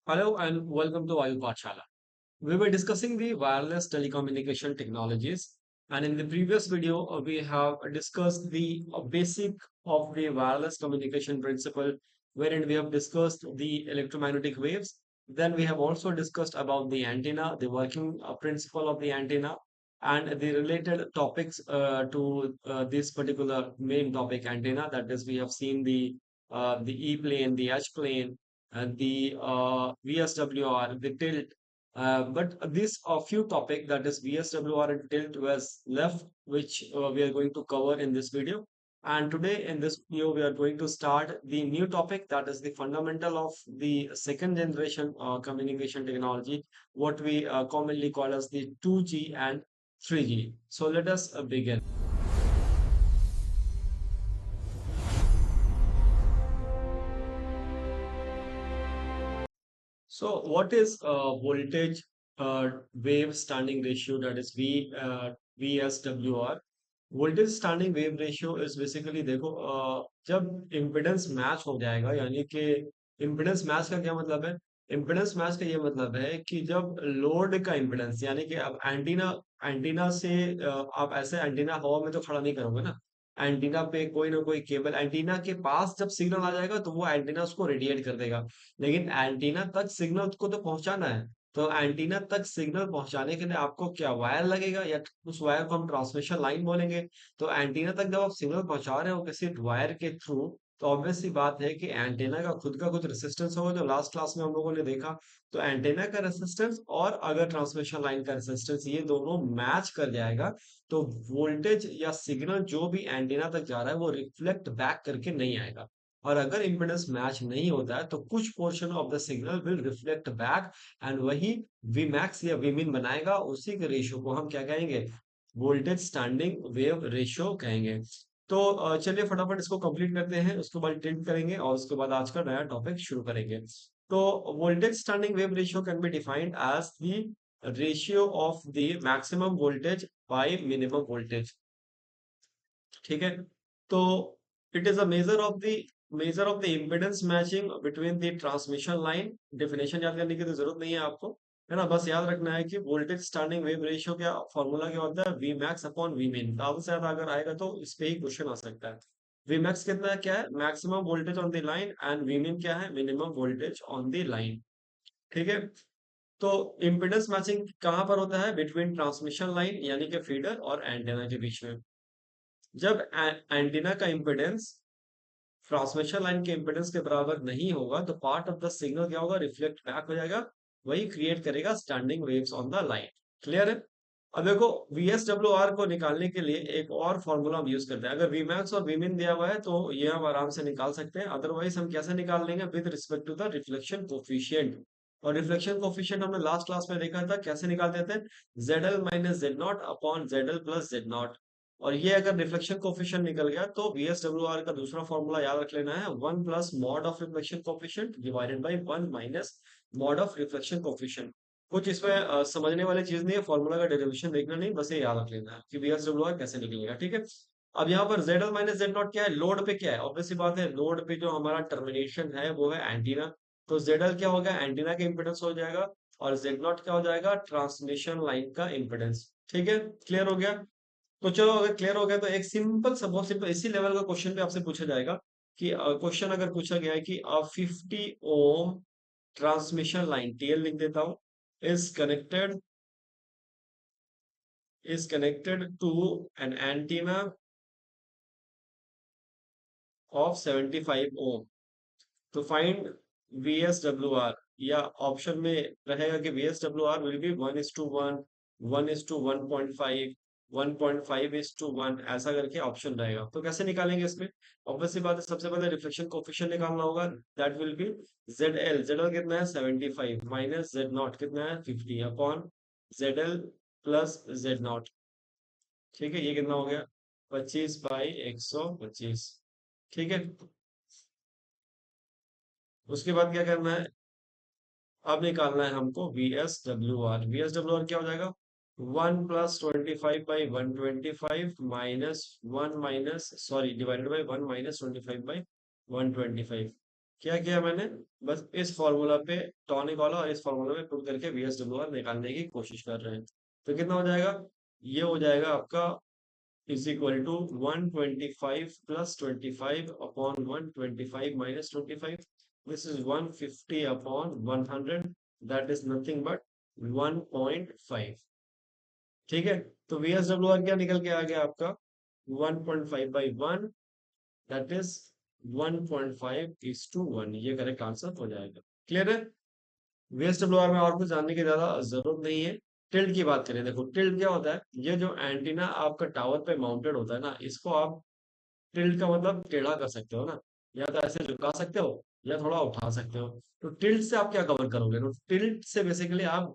Hello and welcome to Vayu Pathshala. We were discussing the wireless telecommunication technologies, and in the previous video, we have discussed the basic of the wireless communication principle, wherein we have discussed the electromagnetic waves. Then we have also discussed about the antenna, the working principle of the antenna, and the related topics to this particular main topic, antenna. That is, we have seen the E plane, the H plane, and the VSWR, the tilt, but this a few topic that is VSWR and tilt was left, which we are going to cover in this video. And today in this video, we are going to start the new topic that is the fundamental of the second generation communication technology, what we commonly call as the 2G and 3G. So let us begin. So what is voltage wave standing ratio, that is VSWR? Voltage standing wave ratio is basically देखो, जब impedance match हो जाएगा, यानी कि impedance match का क्या मतलब है? इम्पिडेंस मैच का ये मतलब है कि जब लोड का इम्पिडेंस, यानी कि अब एंटीना एंटीना से आप ऐसे एंटीना हवा में तो खड़ा नहीं करोगे ना। एंटीना पे कोई ना कोई केबल, एंटीना के पास जब सिग्नल आ जाएगा तो वो एंटीना उसको रेडिएट कर देगा, लेकिन एंटीना तक सिग्नल को तो पहुंचाना है। तो एंटीना तक सिग्नल पहुंचाने के लिए आपको क्या वायर लगेगा, या उस वायर को हम ट्रांसमिशन लाइन बोलेंगे। तो एंटीना तक जब आप सिग्नल पहुंचा रहे हो किसी वायर के थ्रू, तो ऑब्वियस सी बात है कि एंटीना का कुछ रेसिस्टेंस होगा, जो लास्ट क्लास में हम लोगों ने देखा। तो एंटीना का रेसिस्टेंस और अगर ट्रांसमिशन लाइन का रेसिस्टेंस, ये दोनों मैच कर जाएगा, तो वोल्टेज या सिग्नल जो भी एंटीना तक जा रहा है वो रिफ्लेक्ट बैक करके नहीं आएगा। और अगर इम्पीडेंस मैच नहीं होता है तो कुछ portion of the signal will reflect back, and वही Vmax या Vmin बनाएगा। उसी के रेशियो को हम क्या कहेंगे? वोल्टेज स्टैंडिंग वेव रेशियो कहेंगे। तो चलिए फटाफट इसको कंप्लीट करते हैं, उसके बाद टिल्ट करेंगे और उसके बाद आज का नया टॉपिक शुरू करेंगे। तो voltage standing wave ratio can be defined as the ratio of the maximum voltage by minimum voltage. ठीक है। तो it is a major of the impedance matching between the transmission line. Definition याद करने की तो जरूरत नहीं है आपको, है ना। बस याद रखना है कि वोल्टेज स्टैंडिंग वेव रेशियो क्या फॉर्मूला क्या होता है? वी मैक्स अपॉन वी मिन। ज्यादा से ज्यादा अगर आएगा तो इस पे ही क्वेश्चन आ सकता है। वी मैक्स कितना है, क्या है? Maximum voltage on the line, and V min क्या है? Minimum voltage on the line. ठीक है। तो इम्पीडेंस मैचिंग कहाँ पर होता है? बिटवीन ट्रांसमिशन लाइन यानी कि फीडर और एंटेना के बीच में। जब एंटीना का इम्पीडेंस ट्रांसमिशन लाइन के इम्पीडेंस के बराबर नहीं होगा, तो पार्ट ऑफ द सिग्नल क्या होगा? रिफ्लेक्ट बैक हो जाएगा। वही क्रिएट करेगा standing waves on the line. Clear है? अब देखो, VSWR को निकालने के लिए एक और फॉर्मूला हम यूज करते हैं। अगर Vmax और Vmin दिया हुआ है तो ये हम आराम से निकाल सकते हैं। अदरवाइज हम कैसे निकाल लेंगे? With respect to the reflection coefficient. और रिफ्लेक्शन कोफिशिएंट हमने लास्ट क्लास में देखा था, कैसे निकालते थे? ZL minus Z naught upon ZL plus Z naught. और ये अगर रिफ्लेक्शन कोफिशिएंट निकल गया तो VSWR का दूसरा फॉर्मूला याद रख लेना है, one plus mod of reflection coefficient divided by one minus mod of reflection coefficient. कुछ इसमें समझने वाली चीज नहीं है, फॉर्मूला का डेरिवेशन देखना नहीं, बस ये याद रख लेना है कि VSWR कैसे निकलेगा। ठीक है। अब यहाँ पर ZL माइनस जेड नॉट क्या है? लोड पे क्या है? ऑब्वियस सी बात है, लोड पे जो हमारा टर्मिनेशन है वो है एंटीना। तो ZL क्या होगा? एंटीना का इम्पिडेंस हो जाएगा। और जेड नॉट क्या हो जाएगा? ट्रांसमिशन लाइन का इम्पिडेंस। ठीक है। क्लियर हो गया? तो चलो, अगर क्लियर हो गया तो एक सिंपल सा, बहुत सिंपल इसी लेवल का क्वेश्चन भी आपसे पूछा जाएगा कि क्वेश्चन अगर पूछा गया है कि 50 ओम ट्रांसमिशन लाइन, टीएल लिख देता हूं, is connected is connected to an antenna of 75 ohm, to find VSWR। या ऑप्शन में रहेगा कि VSWR will be 1:1, 1:1.5, 1.5:1, ऐसा करके ऑप्शन रहेगा। तो कैसे निकालेंगे इसमें? ऑब्वियसली बात है, सबसे पहले रिफ्लेक्शन कोफिशिएंट निकालना होगा। दैट विल बी ZL कितना है? 75 माइनस जेड नॉट कितना है? 50 upon ZL plus Z not. ठीक है, ये कितना हो गया? 25/125। ठीक है। उसके बाद क्या करना है? अब निकालना है हमको VSWR। VSWR क्या हो जाएगा? 1+25/125 minus one minus, sorry, divided by 1 minus 25/125। क्या किया मैंने, बस इस फॉर्मूला पे टॉनिक वाला और इस फॉर्मूला पे पुट करके VSWR निकालने की कोशिश कर रहे हैं। तो कितना हो जाएगा, ये हो जाएगा आपका is equal to 125 plus 25 upon 125 minus 25, this is 150 upon 100, that is nothing but 1.5। ठीक है, तो VSWR क्या निकल के आ गया आपका, 1.5 बाई 1, दैट इज 1.5:1, ये करेक्ट आंसर हो जाएगा। क्लियर है। VSWR में और कुछ जानने की ज्यादा जरूरत नहीं है। टिल्ट की बात करें, देखो टिल्ट क्या होता है, ये जो एंटीना आपका टावर पे माउंटेड होता है ना, इसको आप टिल्ट का मतलब टेढ़ा कर सकते हो ना, या तो ऐसे झुका सकते हो या थोड़ा उठा सकते हो। तो टिल्ट से आप क्या कवर करोगे, तो टिल्ट से बेसिकली आप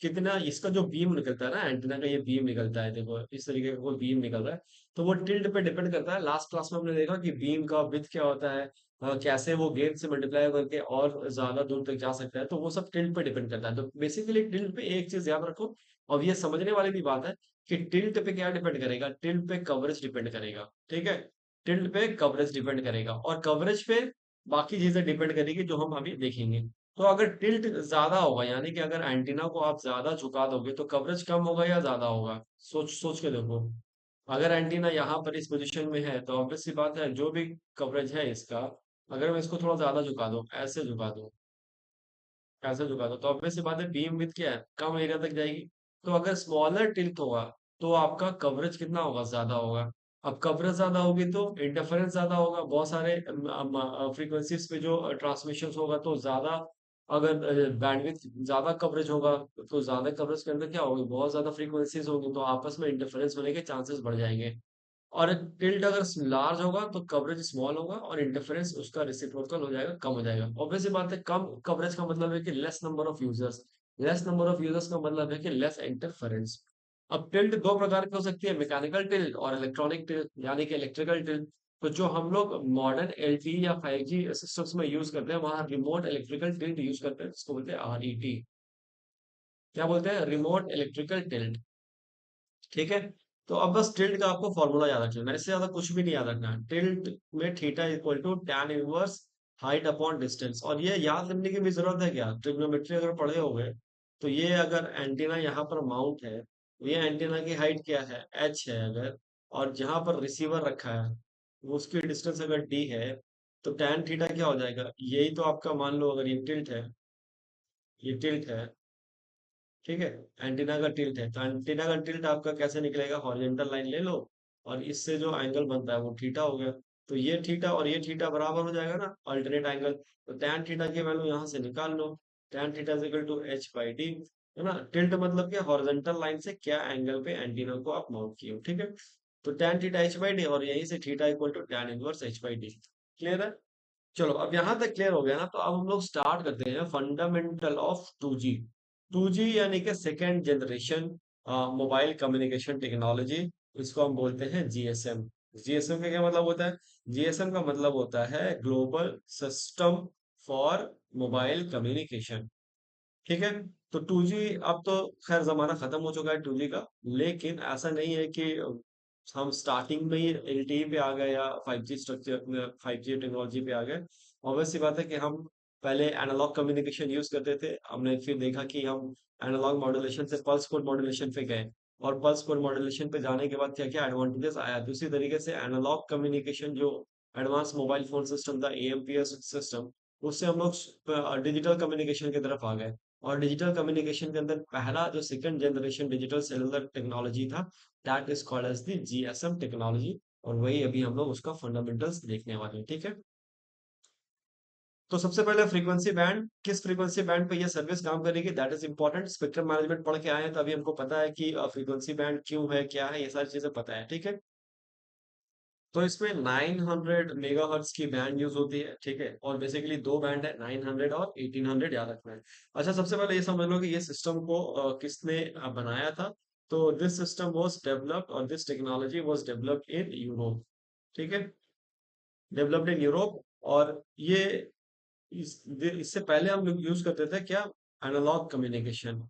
कितना इसका जो बीम निकलता है ना, एंटीना का ये बीम निकलता है, देखो इस तरीके का कोई बीम निकल रहा है, तो वो टिल्ट पे डिपेंड करता है। लास्ट क्लास में हमने देखा कि बीम का विड्थ क्या होता है, कैसे वो गेन से मल्टीप्लाई करके और ज्यादा दूर तक जा सकता है, तो वो सब टिल्ट पे डिपेंड करता है। तो बेसिकली टिल्ट पे एक चीज याद रखो, और ये समझने वाली भी बात है कि टिल्ट पे क्या डिपेंड करेगा, टिल्ट पे कवरेज डिपेंड करेगा। ठीक है, टिल्ट पे कवरेज डिपेंड करेगा, और कवरेज पे बाकी चीजें डिपेंड करेगी जो हम अभी देखेंगे। तो अगर टिल्ट ज्यादा होगा, यानी कि अगर एंटीना को आप ज्यादा झुका दोगे, तो कवरेज कम होगा या ज्यादा होगा, सोच सोच के देखो। अगर एंटीना यहाँ पर इस पोजीशन में है, तो ऑब्वियस सी बात है जो भी कवरेज है इसका, अगर मैं इसको थोड़ा ज्यादा झुका दूं, ऐसे झुका दूं, ऐसे झुका दूं, तो ऑब्वियस सी बात है बीम विड्थ क्या है, कम एरिया तक जाएगी। तो अगर स्मॉलर टिल्ट होगा, तो आपका कवरेज कितना होगा, ज्यादा होगा। अब कवरेज ज्यादा होगी तो इंटरफेरेंस ज्यादा होगा, बहुत सारे फ्रीक्वेंसीज पे जो ट्रांसमिशन होगा तो ज्यादा। अगर बैंडविड्थ ज्यादा कवरेज होगा, तो ज्यादा कवरेज के अंदर क्या होगी, बहुत ज्यादा फ्रीक्वेंसीज होंगी, तो आपस में इंटरफेरेंस होने के चांसेस बढ़ जाएंगे। और टिल्ट अगर लार्ज होगा तो कवरेज स्मॉल होगा, और इंटरफेरेंस उसका रेसिप्रोकल हो जाएगा, कम हो जाएगा। ऑब्वियसली बात है, कम कवरेज का मतलब है कि less number of users, less number of users का मतलब है कि लेस इंटरफेरेंस। अब टिल्ट दो प्रकार की हो सकती है, मैकेनिकल टिल्ट और इलेक्ट्रॉनिक टिल्ट, यानी कि इलेक्ट्रिकल टिल्ट। तो जो हम लोग मॉडर्न LTE या 5G सिस्टम्स में यूज करते हैं, वहां रिमोट इलेक्ट्रिकल टिल्ट यूज करते हैं, जिसको बोलते हैं RET। क्या बोलते हैं, रिमोट इलेक्ट्रिकल टिल्ट। ठीक है, तो अब बस टिल्ट का आपको फॉर्मूला याद रखना है, इससे ज्यादा कुछ भी नहीं याद रखना है। टिल्ट में theta equal to tan inverse height upon distance, और ये याद करने की भी जरूरत है क्या, ट्रिग्नोमेट्री अगर पढ़े होगे, तो ये अगर एंटीना यहाँ पर माउंट है, तो ये एंटीना की हाइट क्या है, h है अगर, और जहां पर रिसीवर रखा है वो उसकी डिस्टेंस अगर d है, तो tan थीटा क्या हो जाएगा, यही तो आपका मान लो, अगर ये टिल्ट है, ये टिल्ट है, ठीक है, एंटीना का टिल्ट है, तो एंटीना का टिल्ट आपका कैसे निकलेगा, हॉरिजॉन्टल लाइन ले लो, और इससे जो एंगल बनता है वो थीटा हो गया। तो ये थीटा और ये थीटा बराबर हो जाएगा ना, अल्टरनेट एंगल, तो tan थीटा की वैल्यू यहाँ से निकाल लो, tan theta is equal to h/d, है ना। टिल्ट मतलब कि हॉरिजॉन्टल लाइन से क्या एंगल पे एंटीना को आप माउंट किए हो, ठीक है। तो tan थीटा h/d, और यहीं से theta equal to tan inverse h/d। Clear है। चलो, अब यहाँ तक क्लियर हो गया ना, तो अब हम लोग स्टार्ट करते हैं फंडामेंटल ऑफ 2G। 2G यानी कि second generation mobile communication technology, इसको हम बोलते हैं GSM। GSM का क्या मतलब होता है, GSM का मतलब होता है global system for mobile communication. ठीक है, तो 2G अब तो खैर जमाना खत्म हो चुका है 2G का, लेकिन ऐसा नहीं है कि हम स्टार्टिंग में ही LTE पे आ गए या 5G स्ट्रक्चर 5G टेक्नोलॉजी पे आ गए। ऑब्वियस सी बात है कि हम पहले एनालॉग कम्युनिकेशन यूज करते थे, हमने फिर देखा कि हम एनालॉग मॉड्यूलेशन से पल्स कोड मॉड्यूलेशन पे गए, और पल्स कोड मॉड्यूलेशन पे जाने के बाद क्या क्या एडवांटेजेस आया, तो उसी तरीके से एनालॉग कम्युनिकेशन जो एडवांस मोबाइल फोन सिस्टम था, AMPS सिस्टम, उससे हम लोग डिजिटल कम्युनिकेशन की तरफ आ गए। और डिजिटल कम्युनिकेशन के अंदर पहला जो second generation digital cellular technology था, that is called as the GSM technology, और वही अभी हम लोग उसका फंडामेंटल्स देखने वाले हैं। ठीक है, तो सबसे पहले फ्रीक्वेंसी बैंड, किस फ्रीक्वेंसी बैंड पे ये सर्विस काम करेगी, that is important. Spectrum management पढ़ के आए हैं, तो अभी हमको पता है कि फ्रीक्वेंसी बैंड क्यों है, क्या है, ये सारी चीजें पता है। ठीक है, तो इसमें 900 मेगाहर्ट्ज की बैंड यूज होती है, ठीक है, और बेसिकली दो बैंड है, 900 और 1800, याद रखना है। अच्छा, सबसे पहले ये समझ लो कि ये सिस्टम को किसने बनाया था। तो दिस सिस्टम वाज डेवलप्ड, और this technology was developed in Europe. ठीक है, डेवलप्ड इन यूरोप। और ये इससे पहले हम लोग यूज करते थे क्या, एनालॉग कम्युनिकेशन,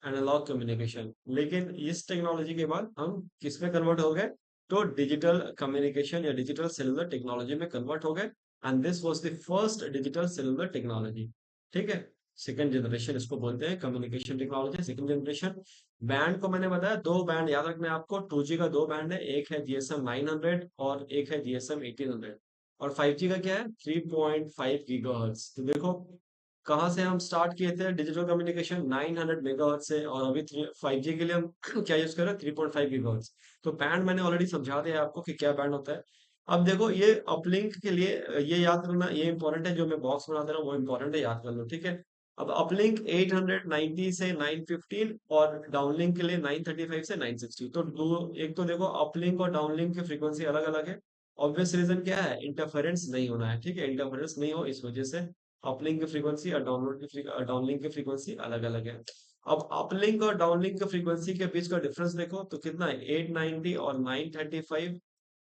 एनालॉग कम्युनिकेशन, लेकिन इस टेक्नोलॉजी के बाद हम किस में कन्वर्ट हो गए, तो डिजिटल कम्युनिकेशन या डिजिटल सेलुलर टेक्नोलॉजी में कन्वर्ट हो गए। And this was the first digital cellular technology. ठीक है, सेकंड जनरेशन इसको बोलते हैं, communication technology second generation. Band को मैंने बताया, दो बैंड याद रखना है आपको, 2G का दो बैंड है, एक है जीएसएम 900 और एक है जीएसएम 1800। और 5G का क्या है, 3.5 गीगाहर्ट्ज। तो देखो कहाँ से हम स्टार्ट किए थे डिजिटल कम्युनिकेशन, 900 मेगाहर्ट्ज से, और अभी 5G के लिए हम क्या यूज कर रहे हैं, 3.5 गीगाहर्ट्ज। तो बैंड मैंने ऑलरेडी समझा दिया आपको कि क्या बैंड होता है। अब देखो ये अपलिंक के लिए ये याद रखना, ये इंपॉर्टेंट है, जो मैं बॉक्स बना दे रहा हूँ वो इंपॉर्टेंट है, याद कर लो। ठीक है, अब अपलिंक 890 से 915 और डाउनलिंक के लिए 935 से 960। तो दो, एक तो देखो अपलिंक और डाउनलिंक की फ्रीक्वेंसी अलग अलग है। ऑब्वियस रीजन क्या है, इंटरफेरेंस नहीं होना है। ठीक है, इंटरफेरेंस नहीं हो इस वजह से अपलिंक की फ्रीक्वेंसी और डाउनलिंक की फ्रीक्वेंसी अलग अलग है। अब अपलिंक और डाउनलिंक की फ्रीक्वेंसी के बीच का डिफरेंस देखो तो कितना है, 890 और 935।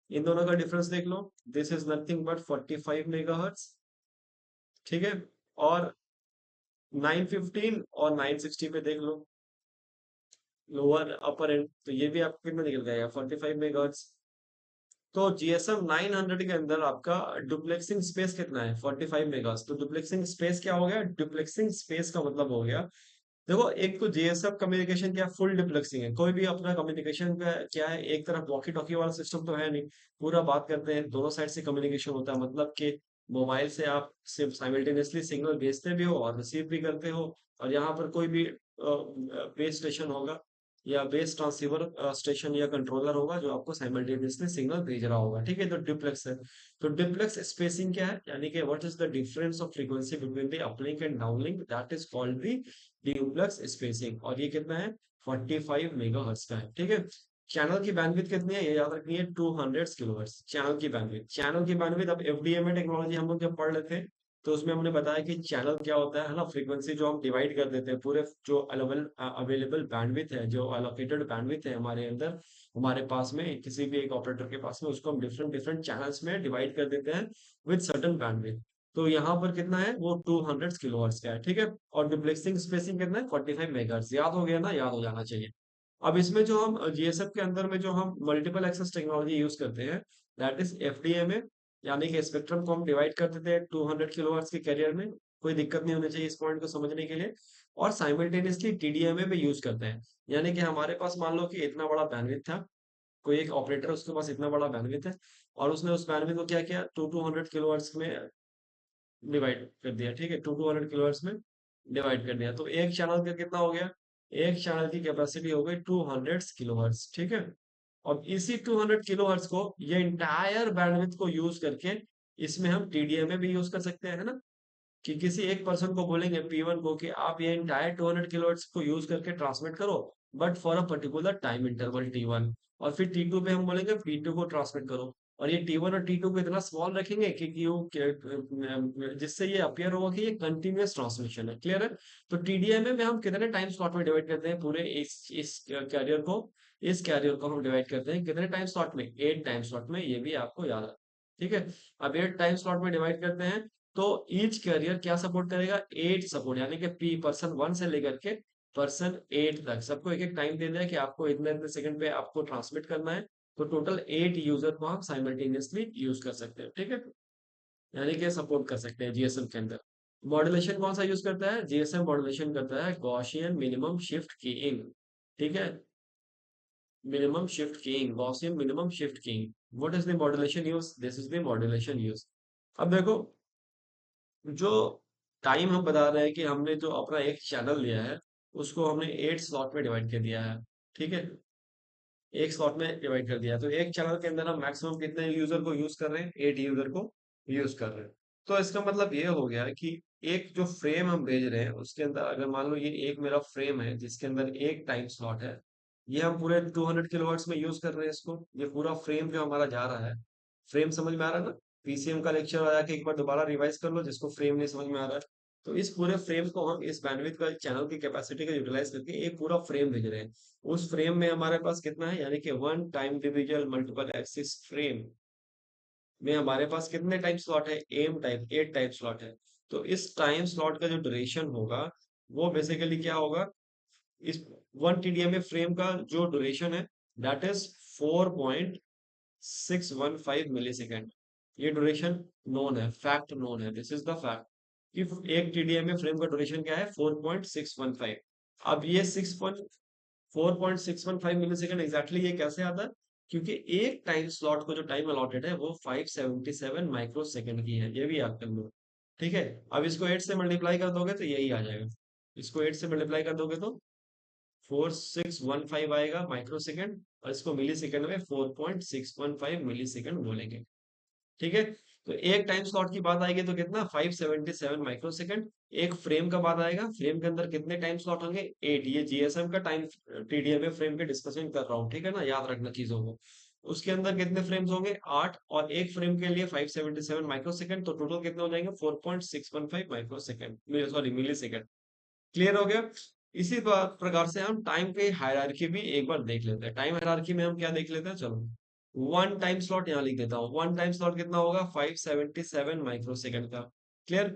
इन दोनों का डिफरेंस देख लो, this is nothing but 45 megahertz. ठीक है, और 915 और 960 पे देख लो, लोअर अपर एंड, तो ये भी आपको कितना निकल जाएगा, 45 मेगाहर्ट्ज। तो जीएसएम 900 के अंदर आपका डुप्लेक्सिंग स्पेस कितना है, 45 मेगाहर्ट्ज। तो डुप्लेक्सिंग स्पेस क्या हो गया, डुप्लेक्सिंग स्पेस का मतलब हो गया, देखो एक तो जीएसएम कम्युनिकेशन क्या, फुल डिप्लेक्सिंग है, कोई भी अपना कम्युनिकेशन का क्या है, एक तरफ वॉकी टॉकी वाला सिस्टम तो है नहीं, पूरा बात करते हैं, दोनों साइड से कम्युनिकेशन होता है, मतलब कि मोबाइल से आप सिर्फ साइमल्टेनियसली सिग्नल भेजते भी हो और रिसीव भी करते हो। और यहाँ पर कोई भी बेस स्टेशन होगा या बेस ट्रांसीवर स्टेशन या कंट्रोलर होगा जो आपको साइमल्टेनियसली सिग्नल भेज रहा होगा। ठीक है, तो डिप्लेक्स है। तो डिप्लेक्स स्पेसिंग क्या है, यानी कि what is the difference of frequency between the uplink and downlink, that is called the duplex spacing. और ये कितना है, 45 मेगाहर्ट्ज का है। ठीक है, चैनल की बैंडविड्थ कितनी है, ये याद रखनी है, 200 किलोहर्ट्ज चैनल की बैंडविड्थ। चैनल की बैंडविड्थ, अब एफडीएमए टेक्नोलॉजी हम लोग जब पढ़ लेते हैं तो उसमें हमने बताया कि चैनल क्या होता है ना, फ्रीक्वेंसी जो हम डिवाइड कर देते हैं, पूरे जो अवेलेबल बैंडविड्थ है, जो एलोकेटेड बैंडविड्थ है हमारे अंदर, हमारे पास में किसी भी एक ऑपरेटर के पास में, उसको हम डिफरेंट डिफरेंट चैनल्स में डिवाइड कर देते हैं विद सर्टेन बैंडविड्थ। तो यहाँ पर कितना है, वो 200 किलोहर्ट्ज का है। ठीक है, और डुप्लेक्सिंग स्पेसिंग कितना है, 45 मेगाहर्ट्ज। याद हो गया ना, याद हो जाना चाहिए। अब इसमें जो हम जीएसएफ के अंदर में जो हम मल्टीपल एक्सेस टेक्नोलॉजी यूज करते हैं, दैट इज एफडीएमए, यानी कि स्पेक्ट्रम को हम डिवाइड कर देते हैं 200 किलोहर्ट्ज के कैरियर में। कोई दिक्कत नहीं होनी चाहिए इस पॉइंट को समझने के लिए। और साइमल्टेनियसली टीडीएमए पे यूज करते हैं, यानी कि हमारे पास मान लो कि इतना बड़ा बैंडविड्थ था, कोई एक ऑपरेटर उसके पास इतना बड़ा बैंडविड्थ है, और उसने उस बैंडविड्थ को क्या किया, 200 किलोहर्ट्ज में डिवाइड कर दिया। ठीक है, 200 किलोहर्ट्ज में डिवाइड कर दिया, तो एक चैनल का कितना हो गया, एक चैनल की कैपेसिटी हो गई 200 किलोहर्ट्ज। ठीक है, अब इसी 200 किलोहर्ट्ज को, ये इंटायर बैंडविड्थ को यूज करके, इसमें हम टीडीएमए भी यूज कर सकते हैं, है ना, कि किसी एक पर्सन को बोलेंगे P1 को कि आप ये इंटायर 200 किलोहर्ट्ज को यूज करके ट्रांसमिट करो, but for a particular time interval T1। और फिर T2 पे हम बोलेंगे P2 को ट्रांसमिट करो, और ये T1 और T2 को इतना स्मॉल रखेंगे जिससे ये अपियर होगा कि ये कंटिन्यूअस ट्रांसमिशन है। क्लियर है, तो टीडीएमए में हम कितने टाइम स्लॉट में डिवाइड करते हैं पूरे इस कैरियर को, इस कैरियर को हम डिवाइड करते हैं कितने टाइम स्लॉट में, 8 टाइम स्लॉट में, ये भी आपको याद है। ठीक है, अब 8 टाइम स्लॉट में डिवाइड करते हैं, तो ईच कैरियर क्या सपोर्ट करेगा, 8 सपोर्ट, यानी कि पी पर्सन 1 से लेकर के पर्सन 8 तक सबको एक एक टाइम दे दिया कि आपको इतने इतने सेकंड पे आपको ट्रांसमिट करना है। तो टोटल 8 यूजर को हम साइमल्टेनियसली यूज कर सकते हैं। ठीक है, यानी कि सपोर्ट कर सकते हैं जीएसएम के अंदर। मॉड्यूलेशन कौन सा यूज करता है, जीएसएम मॉड्यूलेशन करता है गॉसियन मिनिमम शिफ्ट कीइंग। ठीक है, minimum shift keying, Gaussian minimum shift keying. What is the modulation use, this is the modulation use. अब देखो, जो टाइम हम बता रहे हैं कि हमने जो अपना एक चैनल लिया है, उसको हमने 8 स्लॉट में डिवाइड कर दिया है। ठीक है, एक स्लॉट में डिवाइड कर दिया, तो एक चैनल के अंदर हम मैक्सिमम कितने यूजर को यूज कर रहे हैं, 8 यूजर को यूज कर रहे हैं। तो इसका मतलब ये हो गया कि एक जो फ्रेम हम भेज रहे हैं उसके अंदर, अगर मान लो ये एक मेरा फ्रेम है जिसके अंदर एक टाइम स्लॉट है, ये हम पूरे 200 किलोहर्ट्ज में यूज कर रहे हैं इसको, ये पूरा फ्रेम जो हमारा जा रहा है। फ्रेम समझ में आ रहा है ना, पीसीएम का लेक्चर आया कि एक बार दोबारा रिवाइज कर लो जिसको फ्रेम नहीं समझ में आ रहा है। तो इस पूरे फ्रेम को हम इस बैंडविड्थ का, चैनल की कैपेसिटी का यूटिलाइज करके एक पूरा फ्रेम भेज रहे हैं। उस फ्रेम में हमारे पास कितना है, यानी कि 1 time division multiple axis frame में हमारे पास कितने टाइम स्लॉट है, एम टाइम 8 टाइम स्लॉट है। तो इस टाइम स्लॉट का जो ड्यूरेशन होगा, वो बेसिकली क्या होगा, इस 1 टीडीएमए फ्रेम का जो ड्यूरेशन है, दैट इज 4.615 मिली सेकेंड। ये ड्यूरेशन नोन है, फैक्ट नोन है, दिस इज द फैक्ट कि एक टीडीएमए फ्रेम का ड्यूरेशन क्या है 4.615। अब ये 4.615 मिली सेकेंड एग्जैक्टली ये कैसे आता है, क्योंकि एक टाइम स्लॉट को जो टाइम अलॉटेड है वो 577 माइक्रो सेकेंड की है, ये भी याद कर लो। ठीक है, अब इसको 8 से मल्टीप्लाई कर दोगे तो यही आ जाएगा, इसको 8 से मल्टीप्लाई कर दोगे तो 4615 आएगा माइक्रो सेकेंड, और इसको मिली सेकेंड में 4.615 मिली सेकेंड बोलेंगे। ठीक है, तो एक टाइम स्लॉट की बात आएगी तो कितना 577 माइक्रो सेकेंड। एक फ्रेम का बात आएगा, फ्रेम के अंदर कितने टाइम स्लॉट होंगे 8, ये जीएसएम का टाइम टीडीएमए फ्रेम के डिस्कशन कर रहा हूँ, ठीक है ना, याद रखना चीजों को। उसके अंदर कितने फ्रेम्स होंगे 8, और एक फ्रेम के लिए 577 माइक्रो सेकेंड, तो टोटल कितने हो जाएंगे 4.615 माइक्रो सेकेंड, सॉरी मिली सेकेंड। क्लियर हो गया। इसी प्रकार से हम टाइम के हायरार्की भी एक बार देख लेते हैं। टाइम हायरार्की में हम क्या देख लेते हैं, चलो वन टाइम स्लॉट यहाँ लिख देता हूँ। वन टाइम स्लॉट कितना होगा 577 माइक्रो सेकंड का। क्लियर।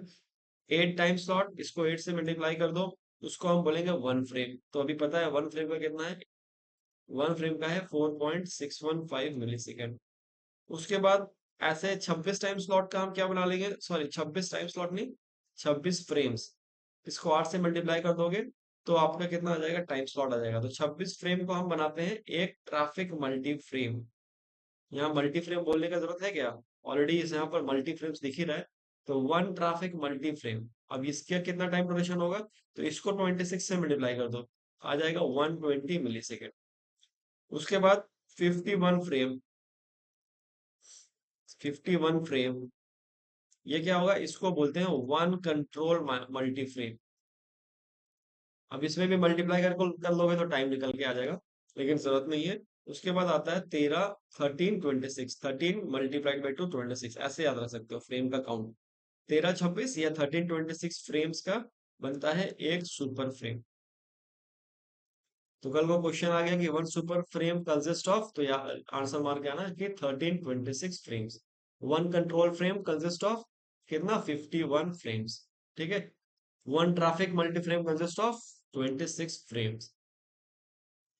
8 टाइम स्लॉट, इसको 8 से मल्टीप्लाई कर दो, उसको हम बोलेंगे वन फ्रेम। तो अभी पता है वन फ्रेम का कितना है, वन फ्रेम का है 4.615 मिली सेकेंड। उसके बाद ऐसे 26 टाइम स्लॉट का हम क्या बना लेंगे, सॉरी 26 टाइम स्लॉट नहीं, 26 फ्रेम्स, इसको 8 से मल्टीप्लाई कर दोगे तो आपका कितना आ जाएगा, टाइम स्लॉट आ जाएगा। तो 26 फ्रेम को हम बनाते हैं एक ट्रैफिक मल्टी फ्रेम। यहाँ मल्टी फ्रेम बोलने का जरूरत है क्या, ऑलरेडी इस यहाँ पर मल्टी फ्रेम्स दिख ही रहा है। तो वन ट्रैफिक मल्टी फ्रेम, अब इसका कितना टाइम ड्यूरेशन होगा, तो इसको 26 से मल्टीप्लाई कर दो, आ जाएगा 120 मिली सेकेंड। उसके बाद 51 फ्रेम, 51 फ्रेम, ये क्या होगा, इसको बोलते हैं वन कंट्रोल मल्टी फ्रेम। अब इसमें भी मल्टीप्लाई कर लोगे तो टाइम निकल के आ जाएगा, लेकिन जरूरत नहीं है। उसके बाद आता है 13, 13 26, 13 × 2 26, ऐसे याद रख सकते हो फ्रेम का काउंट। 13 26 या 13 26 फ्रेम्स का बनता है एक सुपर फ्रेम। तो कल को क्वेश्चन आ गया कि one super frame consist of, तो यहाँ आंसर मार के आना कि 13 26 frames. One control frame consist of कितना 51 फ्रेम्स। ठीक है, one traffic multi frame consist of 26 frames.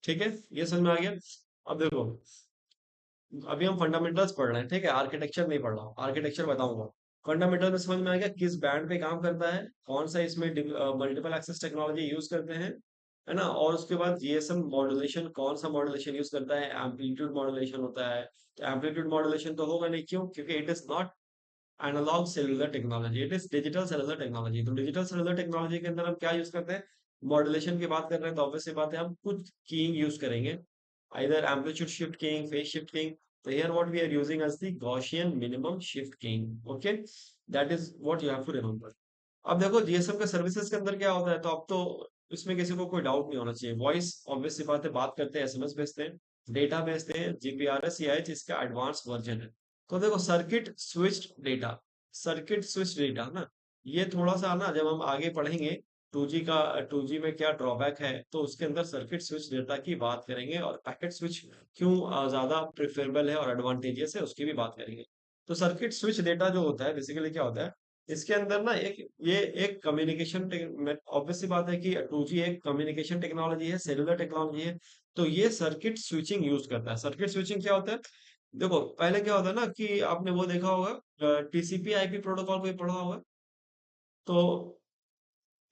ठीक है, ये समझ में आ गया। अब देखो, अभी हम फंडामेंटल्स पढ़ रहे हैं, ठीक है, आर्किटेक्चर नहीं पढ़ रहा हूँ, आर्किटेक्चर बताऊंगा। फंडामेंटल में समझ में आ गया किस बैंड पे काम करता है, कौन सा इसमें मल्टीपल एक्सेस टेक्नोलॉजी यूज करते हैं, है ना। और उसके बाद जीएसएम मॉड्यूलेशन, कौन सा मॉड्यूलेशन यूज करता है, एम्पलीट्यूड मॉड्यूलेशन होता है। तो एम्पलीट्यूड मॉड्यूलेशन तो होगा नहीं, क्यों, क्योंकि it is not analog cellular technology, it is digital cellular technology. तो डिजिटल सेलुलर टेक्नोलॉजी के अंदर हम क्या यूज करते हैं, मॉड्यूलेशन की बात कर रहे हैं, तो ऑब्वियस सी बात है हम कुछ कीइंग यूज करेंगे, either amplitude shift keying, phase shift keying. So here what we are using as the Gaussian minimum shift keying. Okay, that is what you have to remember. अब देखो जीएसएम के services के अंदर क्या होता है, तो अब तो इसमें किसी को कोई डाउट नहीं होना चाहिए। वॉइस ऑब्वियस सी बात है, बात करते हैं, एसएमएस भेजते हैं, डेटा भेजते हैं, जीपीआरएस या इसका एडवांस वर्जन है। तो देखो circuit switched data, circuit switch data ना, ये थोड़ा सा ना जब हम आगे पढ़ेंगे 2G का, 2G में क्या ड्रॉबैक है, तो उसके अंदर सर्किट स्विच डेटा की बात करेंगे, और पैकेट स्विच क्यों ज्यादा प्रिफरेबल है और एडवांटेजियस है उसकी भी बात करेंगे। तो सर्किट स्विच डेटा जो होता है बेसिकली क्या होता है, इसके अंदर ना एक ये एक कम्युनिकेशन, ऑब्वियस सी बात है कि 2G एक कम्युनिकेशन टेक्नोलॉजी है, सेलुलर टेक्नोलॉजी है। तो ये सर्किट स्विचिंग यूज करता है। सर्किट स्विचिंग क्या होता है, देखो पहले क्या होता है ना कि आपने वो देखा होगा टीसीपी आईपी प्रोटोकॉल कोई पढ़ा होगा, तो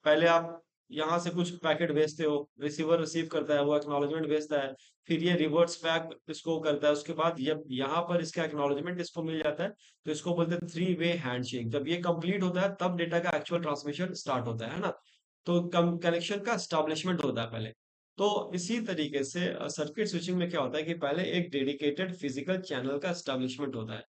पहले आप यहाँ से कुछ पैकेट भेजते हो, रिसीवर रिसीव करता है, वो एक्नॉलेजमेंट भेजता है, फिर ये रिवर्ट्स बैक इसको करता है। उसके बाद जब यहाँ पर इसका एक्नॉलेजमेंट इसको मिल जाता है, तो इसको बोलते हैं थ्री वे हैंडशेक। जब ये कंप्लीट होता है तब डेटा का एक्चुअल ट्रांसमिशन स्टार्ट होता है ना। तो कनेक्शन का स्टैब्लिशमेंट होता है पहले। तो इसी तरीके से सर्किट स्विचिंग में क्या होता है कि पहले एक डेडिकेटेड फिजिकल चैनल का स्टैब्लिशमेंट होता है,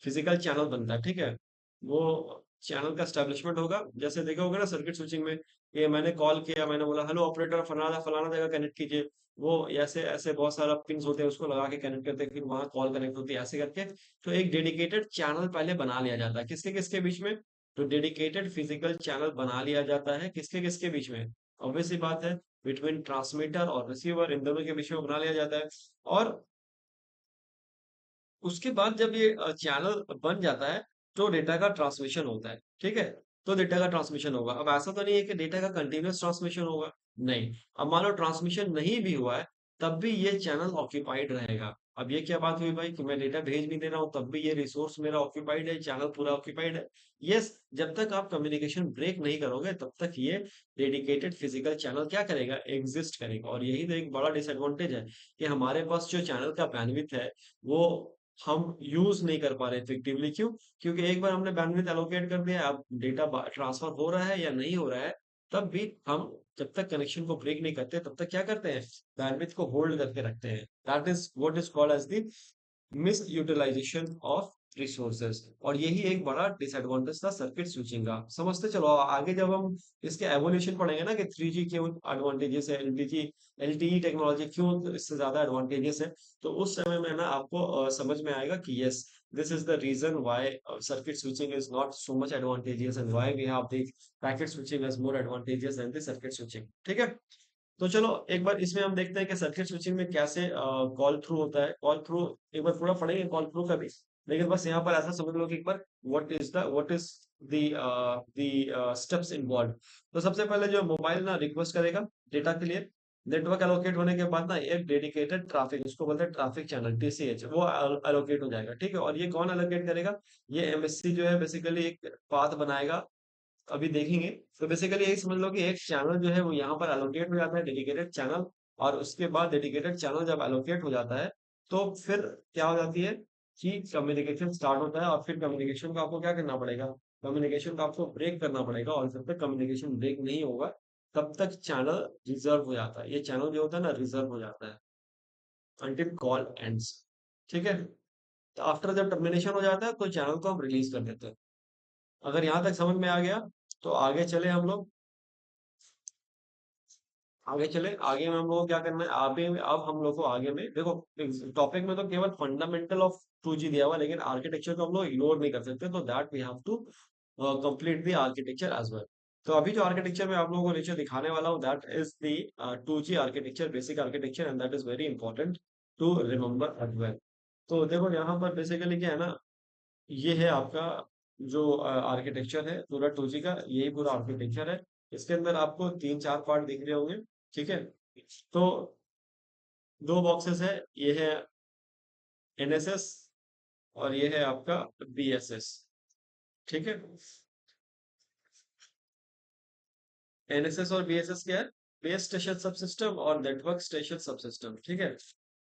फिजिकल चैनल बनता है, ठीक है। वो चैनल का स्टैब्लिशमेंट होगा, जैसे देखा होगा ना सर्किट स्विचिंग में, ये मैंने कॉल किया, मैंने बोला हेलो ऑपरेटर फलाना फलाना जगह कनेक्ट कीजिए, वो ऐसे ऐसे बहुत सारा पिंस होते हैं, उसको लगा के कनेक्ट करते हैं, फिर वहां कॉल कनेक्ट होती है, ऐसे करके। तो एक डेडिकेटेड चैनल पहले बना लिया जाता है, किसके किसके बीच में, तो डेडिकेटेड फिजिकल चैनल बना लिया जाता है, किसके किसके बीच में, ऑब्वियस सी बात है बिटवीन ट्रांसमीटर और रिसीवर, इन दोनों के बीच में बना लिया जाता है। और उसके बाद जब ये चैनल बन जाता है, तो डेटा का ट्रांसमिशन होता है, ठीक है। तो डेटा का ट्रांसमिशन होगा। अब ऐसा तो नहीं है कि डेटा का कंटिन्यूअस ट्रांसमिशन होगा, नहीं। अब मान लो ट्रांसमिशन नहीं भी हुआ है, तब भी ये चैनल ऑक्यूपाइड रहेगा। अब ये क्या बात हुई भाई कि मैं डेटा भेज नहीं दे रहा हूँ तब भी ये रिसोर्स मेरा ऑक्यूपाइड है, चैनल पूरा ऑक्यूपाइड है। यस, जब तक आप कम्युनिकेशन ब्रेक नहीं करोगे तब तक ये डेडिकेटेड फिजिकल चैनल क्या करेगा, एग्जिस्ट करेगा। और यही तो एक बड़ा डिसएडवांटेज है कि हमारे पास जो चैनल का बैंडविड्थ है वो हम यूज नहीं कर पा रहे इफेक्टिवली। क्यों? क्योंकि एक बार हमने बैंडविड्थ एलोकेट कर दिया, अब डेटा ट्रांसफर हो रहा है या नहीं हो रहा है, तब भी हम जब तक कनेक्शन को ब्रेक नहीं करते तब तक क्या करते हैं, बैंडविड्थ को होल्ड करके रखते हैं। That is what is called as the mis utilization of resources. और यही एक बड़ा डिसएडवांटेज था सर्किट स्विचिंग का। समझते चलो, आगे जब हम इसके एवोल्यूशन पढ़ेंगे ना कि 3G क्यों एडवांटेजेस है, एलटीई टेक्नोलॉजी क्यों इससे ज्यादा एडवांटेजेस है, तो उस समय में ना आपको समझ में आएगा कि yes, this is the reason why circuit switching is not so much advantages and why we have the packet switching as more advantages than the circuit switching. ठीक है? तो चलो एक बार इसमें हम देखते हैं कि सर्किट स्विचिंग में कैसे कॉल थ्रू होता है। कॉल थ्रू एक बार पूरा पढ़ेंगे कॉल थ्रू का भी, लेकिन बस यहाँ पर ऐसा समझ लो कि एक बार what is the steps involve. तो सबसे पहले जो मोबाइल ना रिक्वेस्ट करेगा डेटा के लिए, नेटवर्क एलोकेट होने के बाद ना एक डेडिकेटेड ट्रैफिक, उसको बोलते हैं ट्रैफिक चैनल टीसीएच, वो एलोकेट हो जाएगा। ठीक है? और ये कौन एलोकेट करेगा? ये एमएससी जो है बेसिकली एक पाथ बनाएगा, अभी देखेंगे। तो बेसिकली यही समझ लो कि एक चैनल जो है वो यहाँ पर एलोकेट हो जाता है, डेडिकेटेड चैनल। और उसके बाद डेडिकेटेड चैनल जब एलोकेट हो जाता है तो फिर क्या हो जाती है कि कम्युनिकेशन स्टार्ट होता है। और फिर कम्युनिकेशन का आपको क्या करना पड़ेगा, कम्युनिकेशन का आपको ब्रेक करना पड़ेगा। और जब तक कम्युनिकेशन ब्रेक नहीं होगा तब तक चैनल रिजर्व हो जाता है। ये चैनल जो होता है ना रिजर्व हो जाता है अंटिल कॉल एंड्स। ठीक है? तो आफ्टर जब टर्मिनेशन हो जाता है तो चैनल को हम रिलीज कर देते हैं। अगर यहाँ तक समझ में आ गया तो आगे चले हम लोग। आगे चले, आगे में हम लोग को क्या करना है, आगे में अब हम लोग को आगे में देखो, टॉपिक में तो केवल फंडामेंटल ऑफ 2G दिया हुआ है, लेकिन आर्किटेक्चर को हम लोग इग्नोर नहीं कर सकते। तो that we have to complete the architecture as well. तो अभी जो आर्किटेक्चर में आप लोगों को नीचे दिखाने वाला हूँ that is the 2G architecture, basic architecture, and that is very important to remember as well. तो देखो यहाँ पर बेसिकली क्या है ना, ये है आपका जो आर्किटेक्चर है पूरा 2G का, यही पूरा आर्किटेक्चर है। इसके अंदर आपको तीन चार पार्ट दिख रहे होंगे। ठीक है? तो दो बॉक्सेस है, ये है एनएसएस और ये है आपका बीएसएस। ठीक है? एनएसएस और बीएसएस क्या है, बेस स्टेशन सब सिस्टम और नेटवर्क स्टेशन सब सिस्टम। ठीक है?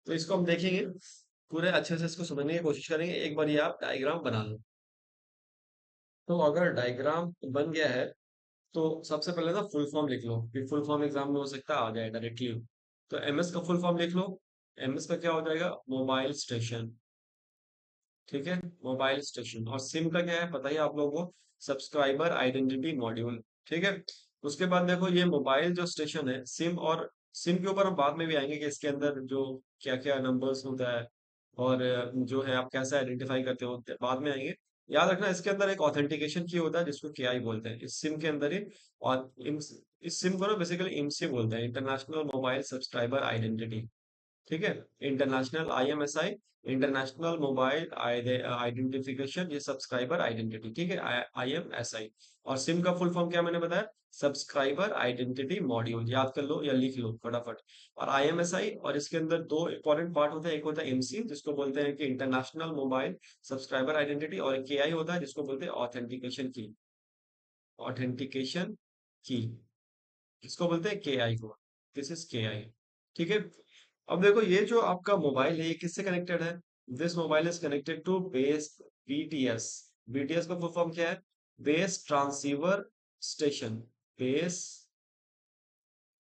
तो इसको हम देखेंगे, पूरे अच्छे से इसको समझने की कोशिश करेंगे। एक बार ये आप डायग्राम बना लो। तो अगर डायग्राम बन गया है तो सबसे पहले ना फुल फॉर्म लिख लो, फिर फुल फॉर्म एग्जाम में हो सकता है आ जाए डायरेक्टली। तो एमएस का फुल फॉर्म लिख लो। एमएस का क्या हो जाएगा, मोबाइल स्टेशन। ठीक है? Mobile station. और सिम का क्या है पता ही है आप लोगों को, सब्सक्राइबर आइडेंटिटी मॉड्यूल। ठीक है? उसके बाद देखो ये मोबाइल जो स्टेशन है, सिम, और सिम के ऊपर हम बाद में भी आएंगे कि इसके अंदर जो क्या क्या नंबर्स होता है और जो है आप कैसे आइडेंटिफाई करते हो बाद में आएंगे। याद रखना इसके अंदर एक ऑथेंटिकेशन की होता है जिसको केआई बोलते हैं इस सिम के अंदर ही। और इस सिम को ना बेसिकली इमसी बोलते हैं, इंटरनेशनल मोबाइल सब्सक्राइबर आइडेंटिटी। ठीक है? इंटरनेशनल आईएमएसआई, इंटरनेशनल मोबाइल आइडेंटिफिकेशन, ये सब्सक्राइबर आइडेंटिटी। ठीक है? आईएमएसआई। और सिम का फुल फॉर्म क्या मैंने बताया, सब्सक्राइबर आइडेंटिटी मॉड्यूल। याद कर लो या लिख लो फटाफट। और आईएमएसआई, और इसके अंदर दो इंपॉर्टेंट पार्ट होते हैं, एक होता है एमसी जिसको बोलते हैं कि इंटरनेशनल मोबाइल सब्सक्राइबर आइडेंटिटी, और के आई होता है जिसको बोलते हैं ऑथेंटिकेशन की। ऑथेंटिकेशन की किसको बोलते हैं, के आई को। दिस इज के आई। ठीक है? अब देखो ये जो आपका मोबाइल है ये किससे कनेक्टेड है, this mobile is connected to base BTS. BTS का फुल फॉर्म क्या है, base transceiver station. Base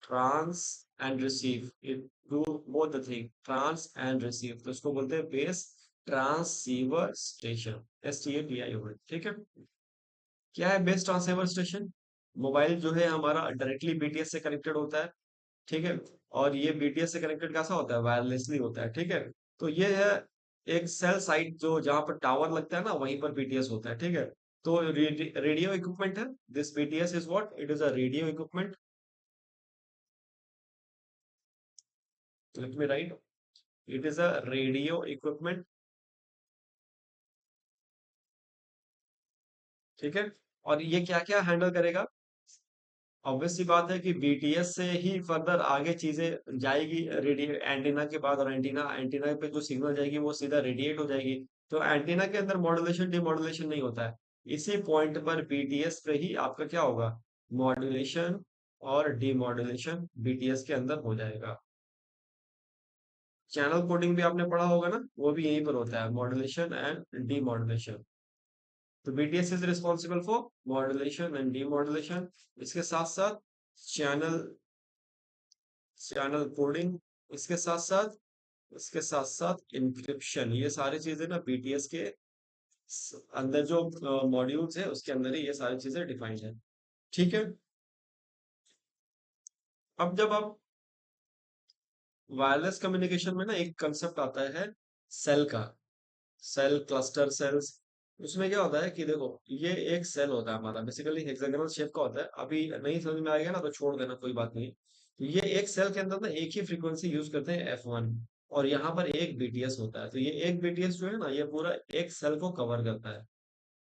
trans and receive, it do both the thing, trans and receive, तो इसको बोलते हैं base transceiver station. STATI word. ठीक है? क्या है बेस ट्रांसीवर स्टेशन, मोबाइल जो है हमारा डायरेक्टली बीटीएस से कनेक्टेड होता है। ठीक है? और ये बीटीएस से कनेक्टेड कैसा होता है, वायरलेसली होता है। ठीक है? तो ये है एक सेल साइट जो जहां पर टावर लगता है ना वहीं पर बीटीएस होता है। ठीक है? तो रेडियो इक्विपमेंट है, this BTS is what, it is a radio equipment. Let me right, it is a radio equipment. ठीक है? और ये क्या क्या हैंडल करेगा, ऑब्वियस सी बात है कि बीटीएस से ही फर्दर आगे चीजें जाएगी रेडिएट एंटीना के बाद, और एंटीना एंटीना पे जो सिग्नल जाएगी वो सीधा रेडिएट हो जाएगी। तो एंटीना के अंदर मॉड्यूलेशन डिमॉड्यूलेशन नहीं होता है। इसी पॉइंट पर बीटीएस पे ही आपका क्या होगा, मॉड्यूलेशन और डिमॉड्यूलेशन बीटीएस के अंदर हो जाएगा। चैनल कोडिंग भी आपने पढ़ा होगा ना, वो भी यहीं पर होता है, मॉड्यूलेशन एंड डिमॉड्यूलेशन। तो BTS is responsible for modulation and demodulation. इसके साथ साथ चैनल चैनल कोडिंग, इसके साथ साथ इसके साथ साथ इंक्रिप्शन, ये सारी चीजें ना बीटीएस के अंदर जो मॉड्यूल्स है उसके अंदर ही ये सारी चीजें डिफाइंड है। ठीक है। अब जब आप वायरलेस कम्युनिकेशन में ना एक कंसेप्ट आता है सेल का, सेल क्लस्टर सेल्स। उसमें क्या होता है कि देखो, ये एक सेल होता है हमारा, बेसिकली हेक्सागोनल शेप का होता है। अभी नहीं समझ में आएगा ना तो छोड़ देना, कोई बात नहीं। तो ये एक सेल के अंदर ना एक ही फ्रीक्वेंसी यूज करते हैं F1, और यहाँ पर एक बीटीएस होता है। तो ये एक बीटीएस जो है ना, ये पूरा एक सेल को कवर करता है।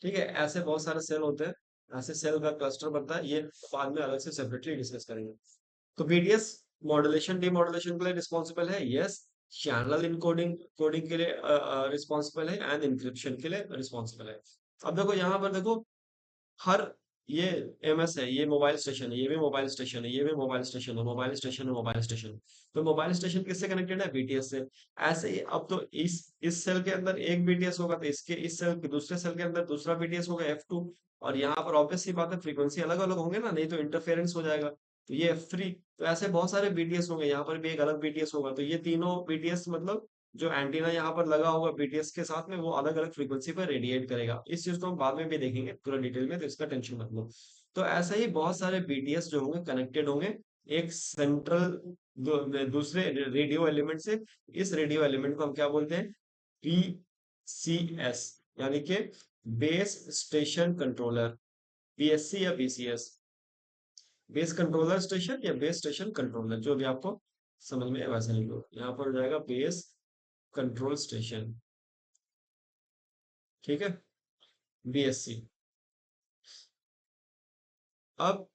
ठीक है, ऐसे बहुत सारे सेल होते हैं, ऐसे सेल का क्लस्टर बनता है, ये बाद में अलग से सेपरेटली डिस्कस करेंगे। तो बीटीएस मॉड्यूलेशन डिमॉड्यूलेशन के लिए रिस्पॉन्सिबल है, यस। चैनल इनकोडिंग कोडिंग के लिए रिस्पॉन्सिबल है, एंड इंक्रिप्शन के लिए रिस्पॉन्सिबल है। अब देखो यहाँ पर देखो, हर ये एमएस है, ये मोबाइल स्टेशन है, ये भी मोबाइल स्टेशन है, ये भी मोबाइल स्टेशन है, मोबाइल स्टेशन है, मोबाइल स्टेशन। तो मोबाइल स्टेशन किससे कनेक्टेड है, बीटीएस से। ऐसे ही अब तो इस सेल के अंदर एक बीटीएस होगा, तो इसके इस सेल के दूसरे सेल के अंदर दूसरा बीटीएस होगा F2। और यहाँ पर ऑब्वियस सी बात है, फ्रीक्वेंसी अलग अलग होंगे ना, नहीं तो इंटरफेरेंस हो जाएगा। तो ये F3। तो ऐसे बहुत सारे बीटीएस होंगे, यहाँ पर भी एक अलग बीटीएस होगा। तो ये तीनों बीटीएस मतलब जो एंटीना यहाँ पर लगा होगा बीटीएस के साथ में, वो अलग अलग फ्रीक्वेंसी पर रेडिएट करेगा। इस चीज को हम बाद में भी देखेंगे पूरा डिटेल में, तो इसका टेंशन मत लो। तो ऐसा ही बहुत सारे बीटीएस जो होंगे कनेक्टेड होंगे एक सेंट्रल दूसरे रेडियो एलिमेंट से। इस रेडियो एलिमेंट को हम क्या बोलते हैं, बीसीएस, यानी कि बेस स्टेशन कंट्रोलर, बीएससी या बीसीएस, बेस कंट्रोलर स्टेशन या बेस स्टेशन कंट्रोलर, जो भी आपको समझ में है वैसा लिखो। यहाँ पर हो जाएगा बेस कंट्रोल स्टेशन। ठीक है, बीएससी। अब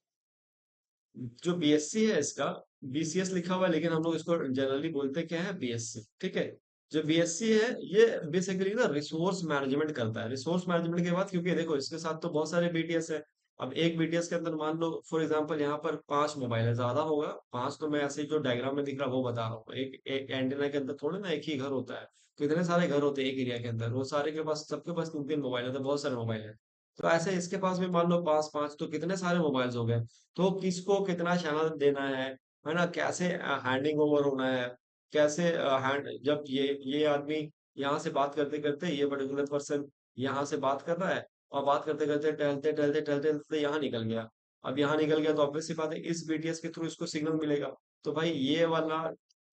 जो बीएससी है इसका, बीसीएस लिखा हुआ है लेकिन हम लोग इसको जनरली बोलते क्या है, बीएससी। ठीक है। जो बीएससी है ये बेसिकली ना रिसोर्स मैनेजमेंट करता है। रिसोर्स मैनेजमेंट के बाद, क्योंकि देखो इसके साथ तो बहुत सारे बीटीएस है। अब एक बीटीएस के अंदर मान लो फॉर एग्जांपल यहाँ पर 5 मोबाइल है, ज्यादा होगा 5, तो मैं ऐसे ही जो डायग्राम में दिख रहा है वो बता रहा हूँ। एक एक एंटीना के अंदर थोड़े ना एक ही घर होता है, तो इतने सारे घर होते हैं एक एरिया के अंदर, वो सारे के पास सबके पास 3-3 मोबाइल है, तो बहुत सारे मोबाइल है। तो ऐसे इसके पास भी मान लो 5-5, तो कितने सारे मोबाइल्स हो गए। तो किसको कितना चैनल देना है ना, कैसे हैंडिंग ओवर होना है, कैसे हैंड, जब ये आदमी यहाँ से बात करते करते, ये पर्टिकुलर पर्सन यहाँ से बात कर रहा है, और बात करते करते टहलते टहलते टहलते टहलते यहाँ निकल गया। अब यहाँ निकल गया तो ऑब्वियस सी बात है इस बीटीएस के थ्रू इसको सिग्नल मिलेगा। तो भाई ये वाला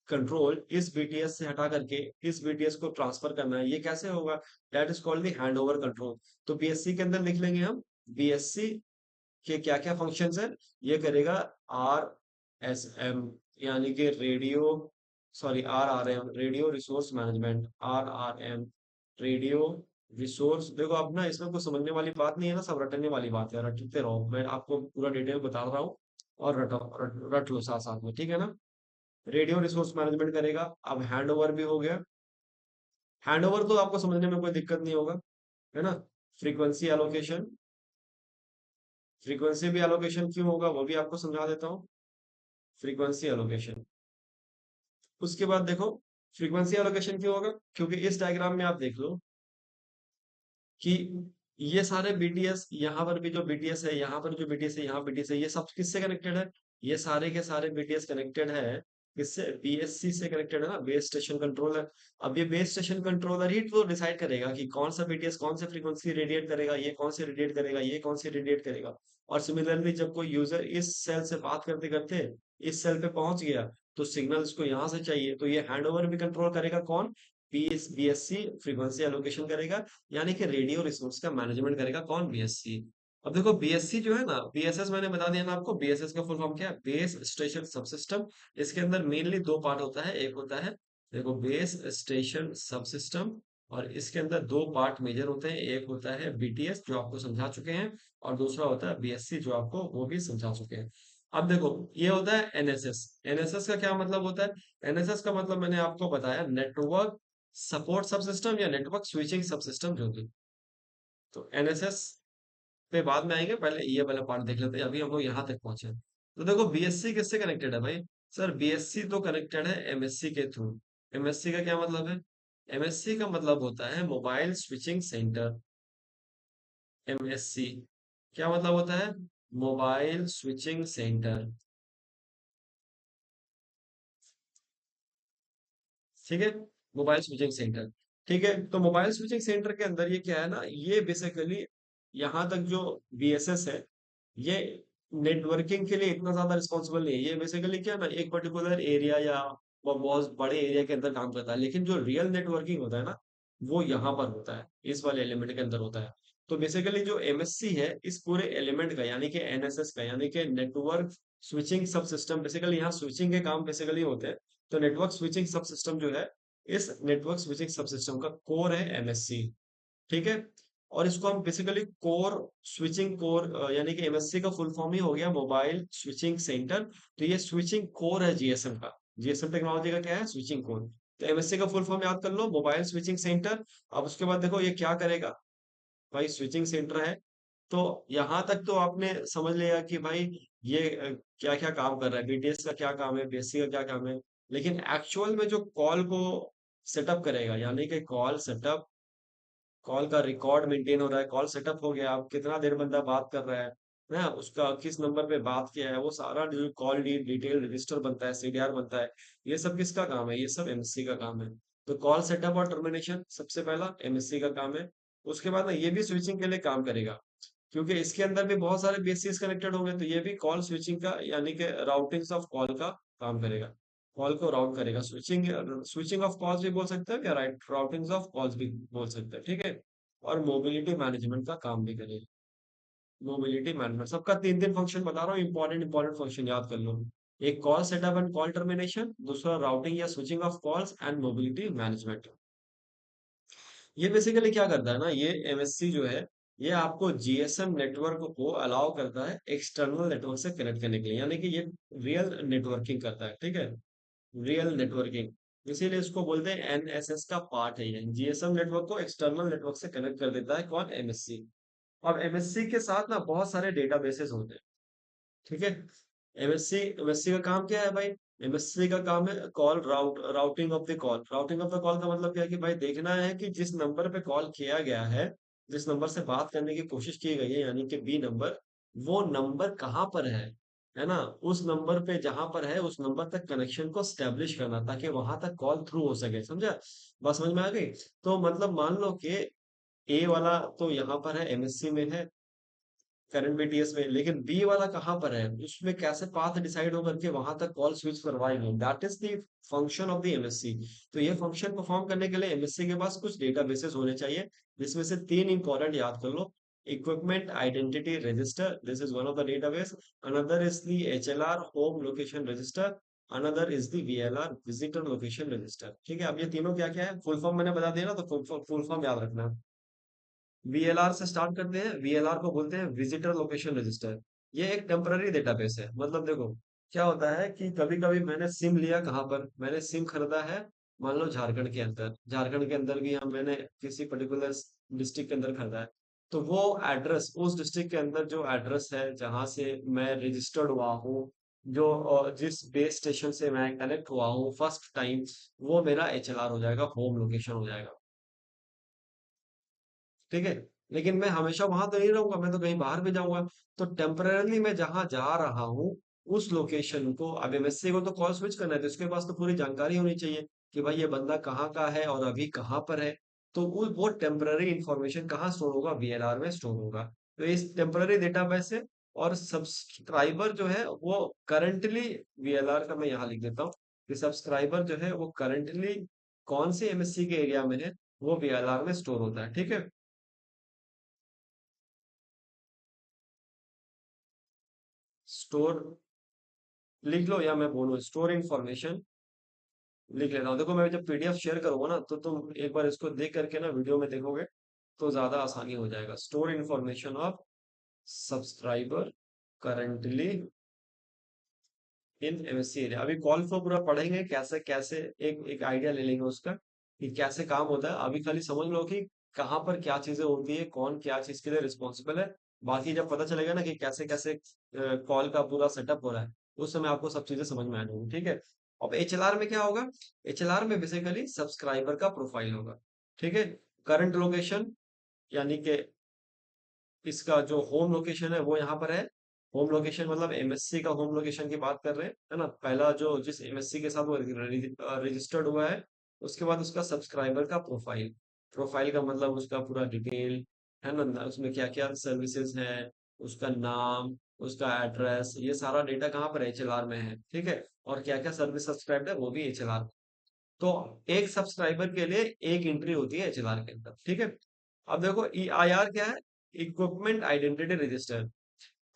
कंट्रोल इस बीटीएस से हटा करके इस बीटीएस को ट्रांसफर करना है, ये कैसे होगा, that is called the hand over control. तो बीएससी के अंदर लिख लेंगे हम, बीएससी के क्या क्या फंक्शंस है। ये करेगा RSM, यानी कि radio, sorry RRM, radio resource management, RRM, radio resource. देखो अब ना इसमें कुछ समझने वाली बात नहीं है ना, सब रटने वाली बात है, रटते रहो, मैं आपको पूरा डिटेल बता रहा हूँ। और रट लो साथ साथ में, ठीक है ना। रेडियो रिसोर्स मैनेजमेंट करेगा। अब हैंड ओवर भी हो गया। हैंड ओवर तो आपको समझने में कोई दिक्कत नहीं होगा, है ना। फ्रीक्वेंसी एलोकेशन, फ्रीक्वेंसी भी एलोकेशन क्यों होगा वो भी आपको समझा देता हूँ। फ्रीक्वेंसी एलोकेशन, उसके बाद देखो, फ्रीक्वेंसी एलोकेशन क्यों होगा, क्योंकि इस डायग्राम में आप देख लो कि ये सारे बीटीएस, यहाँ पर भी जो बीटीएस है, यहाँ पर जो बीटीएस है, यहाँ बीटीएस है, ये सब किससे कनेक्टेड है, ये सारे के सारे बीटीएस कनेक्टेड है किससे, बीएससी से कनेक्टेड है ना, बेस स्टेशन कंट्रोलर। अब ये बेस स्टेशन कंट्रोलर ही तो डिसाइड करेगा कि कौन सा बीटीएस कौन से फ्रीक्वेंसी रेडिएट करेगा, ये कौन से रेडिएट करेगा, ये कौन से रेडिएट करेगा। और सिमिलरली जब कोई यूजर इस सेल से बात करते करते इस सेल पे पहुंच गया, तो सिग्नल इसको यहाँ से चाहिए, तो ये हैंड ओवर भी कंट्रोल करेगा कौन, बीएससी फ्रीक्वेंसी एलोकेशन करेगा, यानी कि रेडियो रिसोर्स का मैनेजमेंट करेगा कौन, बीएससी। अब देखो बीएससी जो है ना, बीएसएस मैंने बता दिया ना आपको, बीएसएस का फुल फॉर्म क्या है, बेस स्टेशन सब सिस्टम। इसके अंदर मेनली दो पार्ट होता है, एक होता है देखो बेस स्टेशन सब सिस्टम, और इसके अंदर दो पार्ट मेजर होते हैं, एक होता है बीटीएस जो आपको समझा चुके हैं, और दूसरा होता है बीएससी जो आपको वो भी समझा चुके हैं। अब देखो, ये होता है एनएसएस। एनएसएस का क्या मतलब होता है? एनएसएस का मतलब मैंने आपको बताया, नेटवर्क सपोर्ट सब सिस्टम या नेटवर्क स्विचिंग सब सिस्टम जो भी। तो एनएसएस पे बाद में आएंगे, पहले ये वाला पार्ट देख लेते हैं, अभी हम लोग यहाँ तक पहुंचे हैं। तो देखो बीएससी किससे कनेक्टेड है भाई? सर बीएससी तो कनेक्टेड है एमएससी के थ्रू। एमएससी का क्या मतलब है? एमएससी का मतलब होता है मोबाइल स्विचिंग सेंटर। एमएससी क्या मतलब होता है? Mobile switching centre. ठीक है, मोबाइल स्विचिंग सेंटर। ठीक है, तो मोबाइल स्विचिंग सेंटर के अंदर ये क्या है ना, ये बेसिकली यहाँ तक जो बीएसएस है, ये नेटवर्किंग के लिए इतना ज्यादा रिस्पॉन्सिबल नहीं है। ये बेसिकली क्या ना, एक पर्टिकुलर एरिया या वो बहुत बड़े एरिया के अंदर काम करता है, लेकिन जो रियल नेटवर्किंग होता है ना, वो यहाँ पर होता है, इस वाले एलिमेंट के अंदर होता है। तो बेसिकली जो एमएससी है इस पूरे एलिमेंट का, यानी कि एनएसएस का, यानी कि नेटवर्क स्विचिंग सब सिस्टम, बेसिकली यहाँ स्विचिंग के काम बेसिकली होते हैं। तो नेटवर्क स्विचिंग सब सिस्टम जो है, इस नेटवर्क स्विचिंग सब सिस्टम का कोर है एमएससी। ठीक है, और इसको हम बेसिकली कोर स्विचिंग कोर, यानी कि एमएससी का फुल फॉर्म ही हो गया मोबाइल स्विचिंग सेंटर। तो ये स्विचिंग कोर है जीएसएम का। जीएसएम टेक्नोलॉजी का क्या है? Switching core. तो एमएससी का फुल फॉर्म याद कर लो, मोबाइल स्विचिंग सेंटर। अब उसके बाद देखो ये क्या करेगा। भाई स्विचिंग सेंटर है, तो यहां तक तो आपने समझ लिया कि भाई ये क्या क्या काम कर रहा है, बीटीएस का क्या काम है, बीएससी का क्या काम है। लेकिन एक्चुअल में जो कॉल को सेटअप करेगा, यानी कि कॉल सेटअप, कॉल का रिकॉर्ड मेंटेन हो रहा है, कॉल सेटअप हो गया, आप कितना देर बंदा बात कर रहा है ना, उसका किस नंबर पे बात किया है, वो सारा जो कॉल डिटेल रजिस्टर बनता है, सीडीआर बनता है। ये सब किसका काम है? ये सब एमएससी का काम है। तो कॉल सेटअप और टर्मिनेशन सबसे पहला एमएससी का काम है। उसके बाद ना ये भी स्विचिंग के लिए काम करेगा, क्योंकि इसके अंदर भी बहुत सारे बेसिस कनेक्टेड होंगे, तो ये भी कॉल स्विचिंग का, यानी कि राउटिंग्स ऑफ कॉल का काम करेगा। कॉल को राउट करेगा, स्विचिंग, स्विचिंग ऑफ कॉल्स भी बोल सकते हैं या राइट राउटिंग्स ऑफ कॉल्स भी बोल सकते हैं। ठीक है, और मोबिलिटी मैनेजमेंट का काम भी करेगा। मोबिलिटी मैनेजमेंट सबका तीन तीन फंक्शन बता रहा हूँ, इंपॉर्टेंट इंपॉर्टेंट फंक्शन याद कर लो। एक call setup and call termination, दूसरा राउटिंग या switching off calls and mobility management. ये बेसिकली क्या करता है ना, ये एमएससी जो है, ये आपको जीएसएम नेटवर्क को अलाउ करता है एक्सटर्नल नेटवर्क से कनेक्ट करने के लिए, यानी कि ये रियल नेटवर्किंग करता है। ठीक है, रियल नेटवर्किंग, इसीलिए इसको बोलते हैं एनएसएस का पार्ट है। ये जीएसएम नेटवर्क को एक्सटर्नल नेटवर्क से कनेक्ट कर देता है, कौन? एमएससी। अब एमएससी के साथ ना बहुत सारे डेटाबेसेस होते हैं। ठीक है, एमएससी एमएससी का काम क्या है भाई? एमएससी का काम है call routing of the call. Routing of the call का मतलब क्या है कि भाई देखना है कि जिस नंबर पे कॉल किया गया है, जिस नंबर से बात करने की कोशिश की गई है, यानी कि बी नंबर, वो नंबर कहाँ पर है ना, उस नंबर पे जहां पर है उस नंबर तक कनेक्शन को स्टेब्लिश करना, ताकि वहां तक कॉल थ्रू हो सके। समझा? बात समझ में आ गई? तो मतलब मान लो कि ए वाला तो यहाँ पर है, एमएससी में है, करंट बीटीएस में, लेकिन बी वाला कहाँ पर है, उसमें कैसे पाथ डिसाइड होकर के वहां तक कॉल स्विच करवाएंगे, that is the function of the MSc. तो ये फंक्शन परफॉर्म करने के लिए एमएससी के पास कुछ डेटाबेसेस होने चाहिए, जिसमें से तीन इंपॉर्टेंट याद कर लो। Equipment identity register, this is one of the database. Another is the HLR home location register. Another is the VLR visitor location register. ठीक है, अब ये तीनों क्या क्या है, फुल फॉर्म मैंने बता दिया ना, तो फुल फॉर्म याद रखना। वीएलआर से स्टार्ट करते हैं। वीएलआर को बोलते हैं विजिटर लोकेशन रजिस्टर। ये एक टेम्पररी डेटाबेस है। मतलब देखो क्या होता है कि कभी कभी मैंने सिम लिया, कहाँ पर मैंने सिम खरीदा है, मान लो झारखंड के अंदर, झारखंड के अंदर भी हम मैंने किसी पर्टिकुलर डिस्ट्रिक्ट के अंदर खरीदा है। तो वो एड्रेस, उस डिस्ट्रिक्ट के अंदर जो एड्रेस है जहां से मैं रजिस्टर्ड हुआ हूँ, जो जिस बेस स्टेशन से मैं कनेक्ट हुआ हूँ फर्स्ट टाइम, वो मेरा एचएलआर हो जाएगा, होम लोकेशन हो जाएगा। ठीक है, लेकिन मैं हमेशा वहां तो नहीं रहूंगा, मैं तो कहीं बाहर भी जाऊंगा। तो टेम्पररली मैं जहां जा रहा हूँ उस लोकेशन को, अब एमएससी को तो कॉल स्विच करना है, तो इसके पास तो पूरी जानकारी होनी चाहिए कि भाई ये बंदा कहाँ का है और अभी कहाँ पर है। तो वो टेम्पररी इंफॉर्मेशन कहाँ स्टोर होगा? वीएलआर में स्टोर होगा। तो इस टेम्पररी डेटाबेस से, और सब्सक्राइबर जो है वो करंटली, वीएलआर का मैं यहाँ लिख देता हूँ कि सब्सक्राइबर जो है वो करंटली कौन से एमएससी के एरिया में है, वो वीएलआर में स्टोर होता है। ठीक है, स्टोर लिख लो या मैं बोलूँ स्टोर इंफॉर्मेशन, लिख लेता हूँ। देखो मैं जब पीडीएफ शेयर करूंगा ना, तो तुम एक बार इसको देख करके ना वीडियो में देखोगे तो ज्यादा आसानी हो जाएगा। Store information of subscriber currently in MSc area. अभी कॉल फ्लो पूरा पढ़ेंगे, कैसे कैसे एक एक आइडिया ले लेंगे उसका कि कैसे काम होता है। अभी खाली समझ लो कि कहाँ पर क्या चीजें होती है, कौन क्या चीज के लिए रिस्पॉन्सिबल है। बाकी जब पता चलेगा ना कि कैसे कैसे कॉल का पूरा सेटअप हो रहा है, उस समय आपको सब चीजें समझ में आ जाएंगी। ठीक है। अब एचएलआर में क्या होगा? एचएलआर में बेसिकली सब्सक्राइबर का प्रोफाइल होगा। ठीक है। करंट लोकेशन, यानी कि इसका जो होम लोकेशन है वो यहाँ पर है। होम लोकेशन मतलब एमएससी का होम लोकेशन की बात कर रहे हैं, है ना। पहला जो जिस एमएससी के साथ वो रजिस्टर्ड हुआ है, उसके बाद उसका सब्सक्राइबर का प्रोफाइल। प्रोफाइल का मतलब उसका पूरा डिटेल, है ना, उसमें क्या क्या सर्विसेज है, उसका नाम, उसका एड्रेस, ये सारा डेटा कहाँ पर एचएलआर में है। ठीक है। और क्या क्या सर्विस सब्सक्राइब है वो भी एचएलआर। तो एक सब्सक्राइबर के लिए एक एंट्री होती है एचएलआर के अंदर। ठीक है। अब देखो ईआईआर क्या है? Equipment identity register.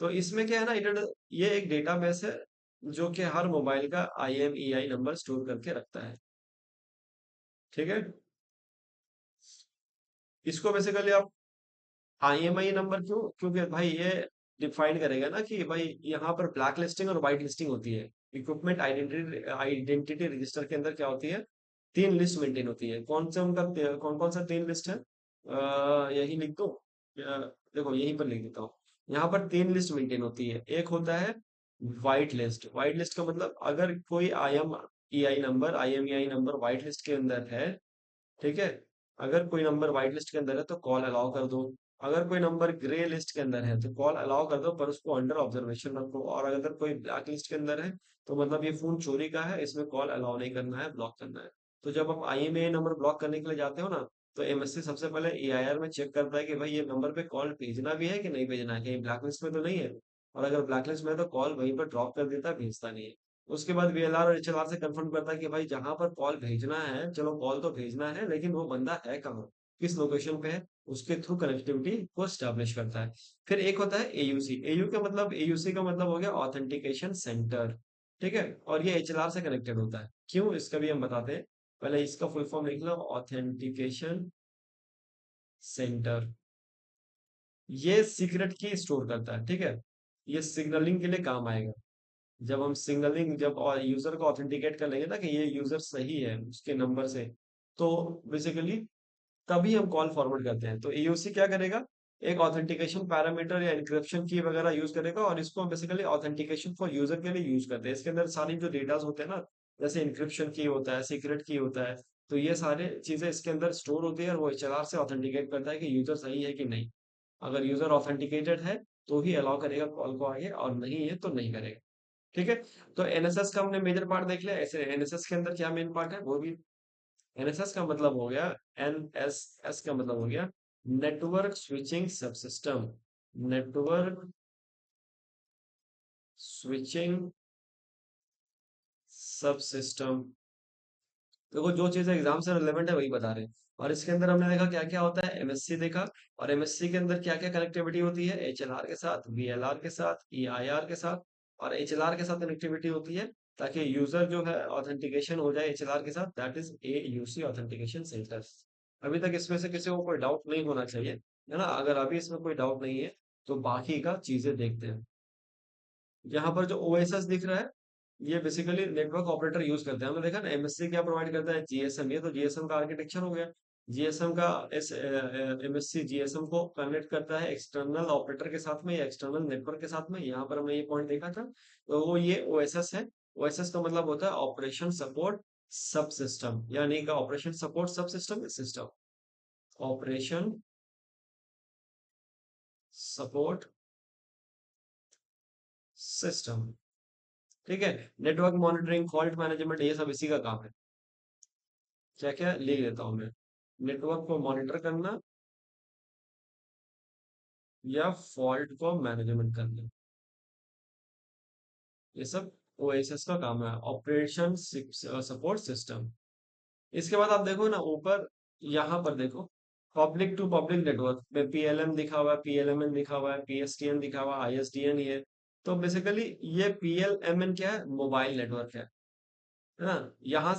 तो इसमें क्या है ना, ये एक डेटाबेस है जो कि हर मोबाइल का IMEI नंबर स्टोर करके रखता है। ठीक है। इसको बेसिकली आप IMEI नंबर क्यों? क्योंकि भाई ये डिफाइन करेगा ना कि भाई यहाँ पर ब्लैक लिस्टिंग और व्हाइट लिस्टिंग होती है। इक्विपमेंट आइडेंटिटी आइडेंटिटी रजिस्टर के अंदर क्या होती है? तीन लिस्ट मेंटेन होती है। कौन से उनका कौन कौन सा तीन लिस्ट है? यही लिख दो। देखो यहीं पर लिख देता हूँ। यहाँ पर तीन लिस्ट मेंटेन होती है। एक होता है व्हाइट लिस्ट। व्हाइट लिस्ट का मतलब अगर कोई IMEI नंबर व्हाइट लिस्ट के अंदर है, ठीक है, अगर कोई नंबर व्हाइट लिस्ट के अंदर है तो कॉल अलाउ कर दो। अगर कोई नंबर ग्रे लिस्ट के अंदर है तो कॉल अलाउ कर दो, पर उसको अंडर ऑब्जर्वेशन रखो। और अगर कोई ब्लैक लिस्ट के अंदर है तो मतलब ये फोन चोरी का है, इसमें कॉल अलाउ नहीं करना है, ब्लॉक करना है। तो जब आप IMEI नंबर ब्लॉक करने के लिए जाते हो ना, तो एमएससी सबसे पहले EIR में चेक करता है कि भाई ये नंबर पे कॉल भेजना भी है कि नहीं भेजना है, कहीं ब्लैक लिस्ट में तो नहीं है। और अगर ब्लैक लिस्ट में है तो कॉल वहीं पर ड्रॉप कर देता है, भेजता नहीं है। उसके बाद VLR और HLR से कंफर्म करता है कि भाई जहां पर कॉल भेजना है, चलो कॉल तो भेजना है, लेकिन वो बंदा है कहाँ, किस लोकेशन पे है, उसके थ्रू कनेक्टिविटी को स्टैब्लिश करता है। फिर एक होता है AUC। AUC का मतलब हो गया ऑथेंटिकेशन सेंटर। ठीक है। और ये HLR से कनेक्टेड होता है। क्यों, इसका भी हम बताते हैं। पहले इसका फुल फॉर्म लिख लो, ऑथेंटिकेशन सेंटर। ये सीक्रेट की स्टोर करता है। ठीक है। ये सिग्नलिंग के लिए काम आएगा। जब हम सिग्नलिंग, जब और यूजर को ऑथेंटिकेट कर लेंगे ना कि ये यूजर सही है उसके नंबर से, तो बेसिकली तभी हम कॉल फॉरवर्ड करते हैं। तो AOC क्या करेगा? एक ऑथेंटिकेशन पैरामीटर या इंक्रिप्शन की वगैरह यूज करेगा, और इसको बेसिकली ऑथेंटिकेशन फॉर यूजर के लिए यूज करते हैं। इसके अंदर सारी जो डेटास होते हैं ना, जैसे इंक्रिप्शन की होता है, सीक्रेट की होता है, तो ये सारे चीजें इसके अंदर स्टोर होती है, और वो HLR से ऑथेंटिकेट करता है कि यूजर सही है कि नहीं। अगर यूजर ऑथेंटिकेटेड है तो ही अलाउ करेगा कॉल को आगे, और नहीं है तो नहीं करेगा। ठीक है। तो NSS का हमने मेजर पार्ट देख लिया। ऐसे NSS के अंदर क्या मेन पार्ट है वो भी। NSS का मतलब हो गया, NSS का मतलब हो गया network switching subsystem. Network switching subsystem. देखो जो चीजें एग्जाम से रिलेवेंट है वही बता रहे हैं। और इसके अंदर हमने देखा क्या क्या होता है, MSC देखा। और MSC के अंदर क्या क्या कनेक्टिविटी होती है, HLR के साथ, VLR के साथ, EIR के साथ, और HLR के साथ कनेक्टिविटी होती है, ताकि यूजर जो है ऑथेंटिकेशन हो जाए HLR के साथ। That is AUC authentication centre. अभी तक इसमें से किसी को कोई डाउट नहीं होना चाहिए, है ना। अगर अभी इसमें कोई डाउट नहीं है तो बाकी का चीजें देखते हैं। यहाँ पर जो OSS दिख रहा है, ये बेसिकली नेटवर्क ऑपरेटर यूज करते हैं। हमने देखा ना MSC क्या प्रोवाइड करता है, GSM। ये तो GSM का आर्किटेक्चर हो गया। GSM का इस MSC GSM को कनेक्ट करता है एक्सटर्नल ऑपरेटर के साथ में या एक्सटर्नल नेटवर्क के साथ में। यहाँ पर हमने ये पॉइंट देखा था। तो वो ये OSS है। OSS का मतलब होता है ऑपरेशन सपोर्ट सब सिस्टम, यानी का ऑपरेशन सपोर्ट सब system system, operation support system. ठीक है। नेटवर्क मॉनिटरिंग, फॉल्ट मैनेजमेंट, ये सब इसी का काम है। क्या क्या लिख लेता हूं मैं। नेटवर्क को मॉनिटर करना या फॉल्ट को मैनेजमेंट करना, ये सब OSS का काम है, ऑपरेशन सपोर्ट सिस्टम। इसके बाद आप देखो ना ऊपर, यहाँ पर देखो, पब्लिक टू पब्लिक नेटवर्क में PLM दिखा हुआ है, PLMN दिखा हुआ है, PSTN दिखा हुआ है, ISDN ये। तो बेसिकली ये PLMN क्या है, मोबाइल नेटवर्क है ना। यहाँ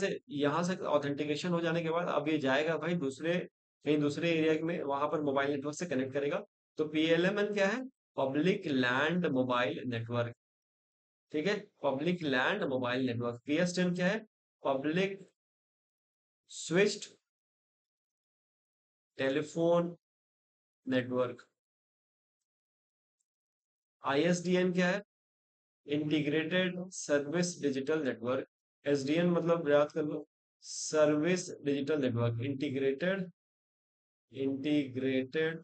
से ऑथेंटिकेशन हो जाने के बाद अब ये जाएगा भाई दूसरे, कहीं दूसरे एरिया में, वहां पर मोबाइल नेटवर्क से कनेक्ट करेगा। तो PLMN क्या है? Public land mobile network. ठीक है, public land mobile network. PSTN क्या है? Public switched telephone network. ISDN क्या है? Integrated service digital network. SDN मतलब याद कर लो, service digital network. Integrated integrated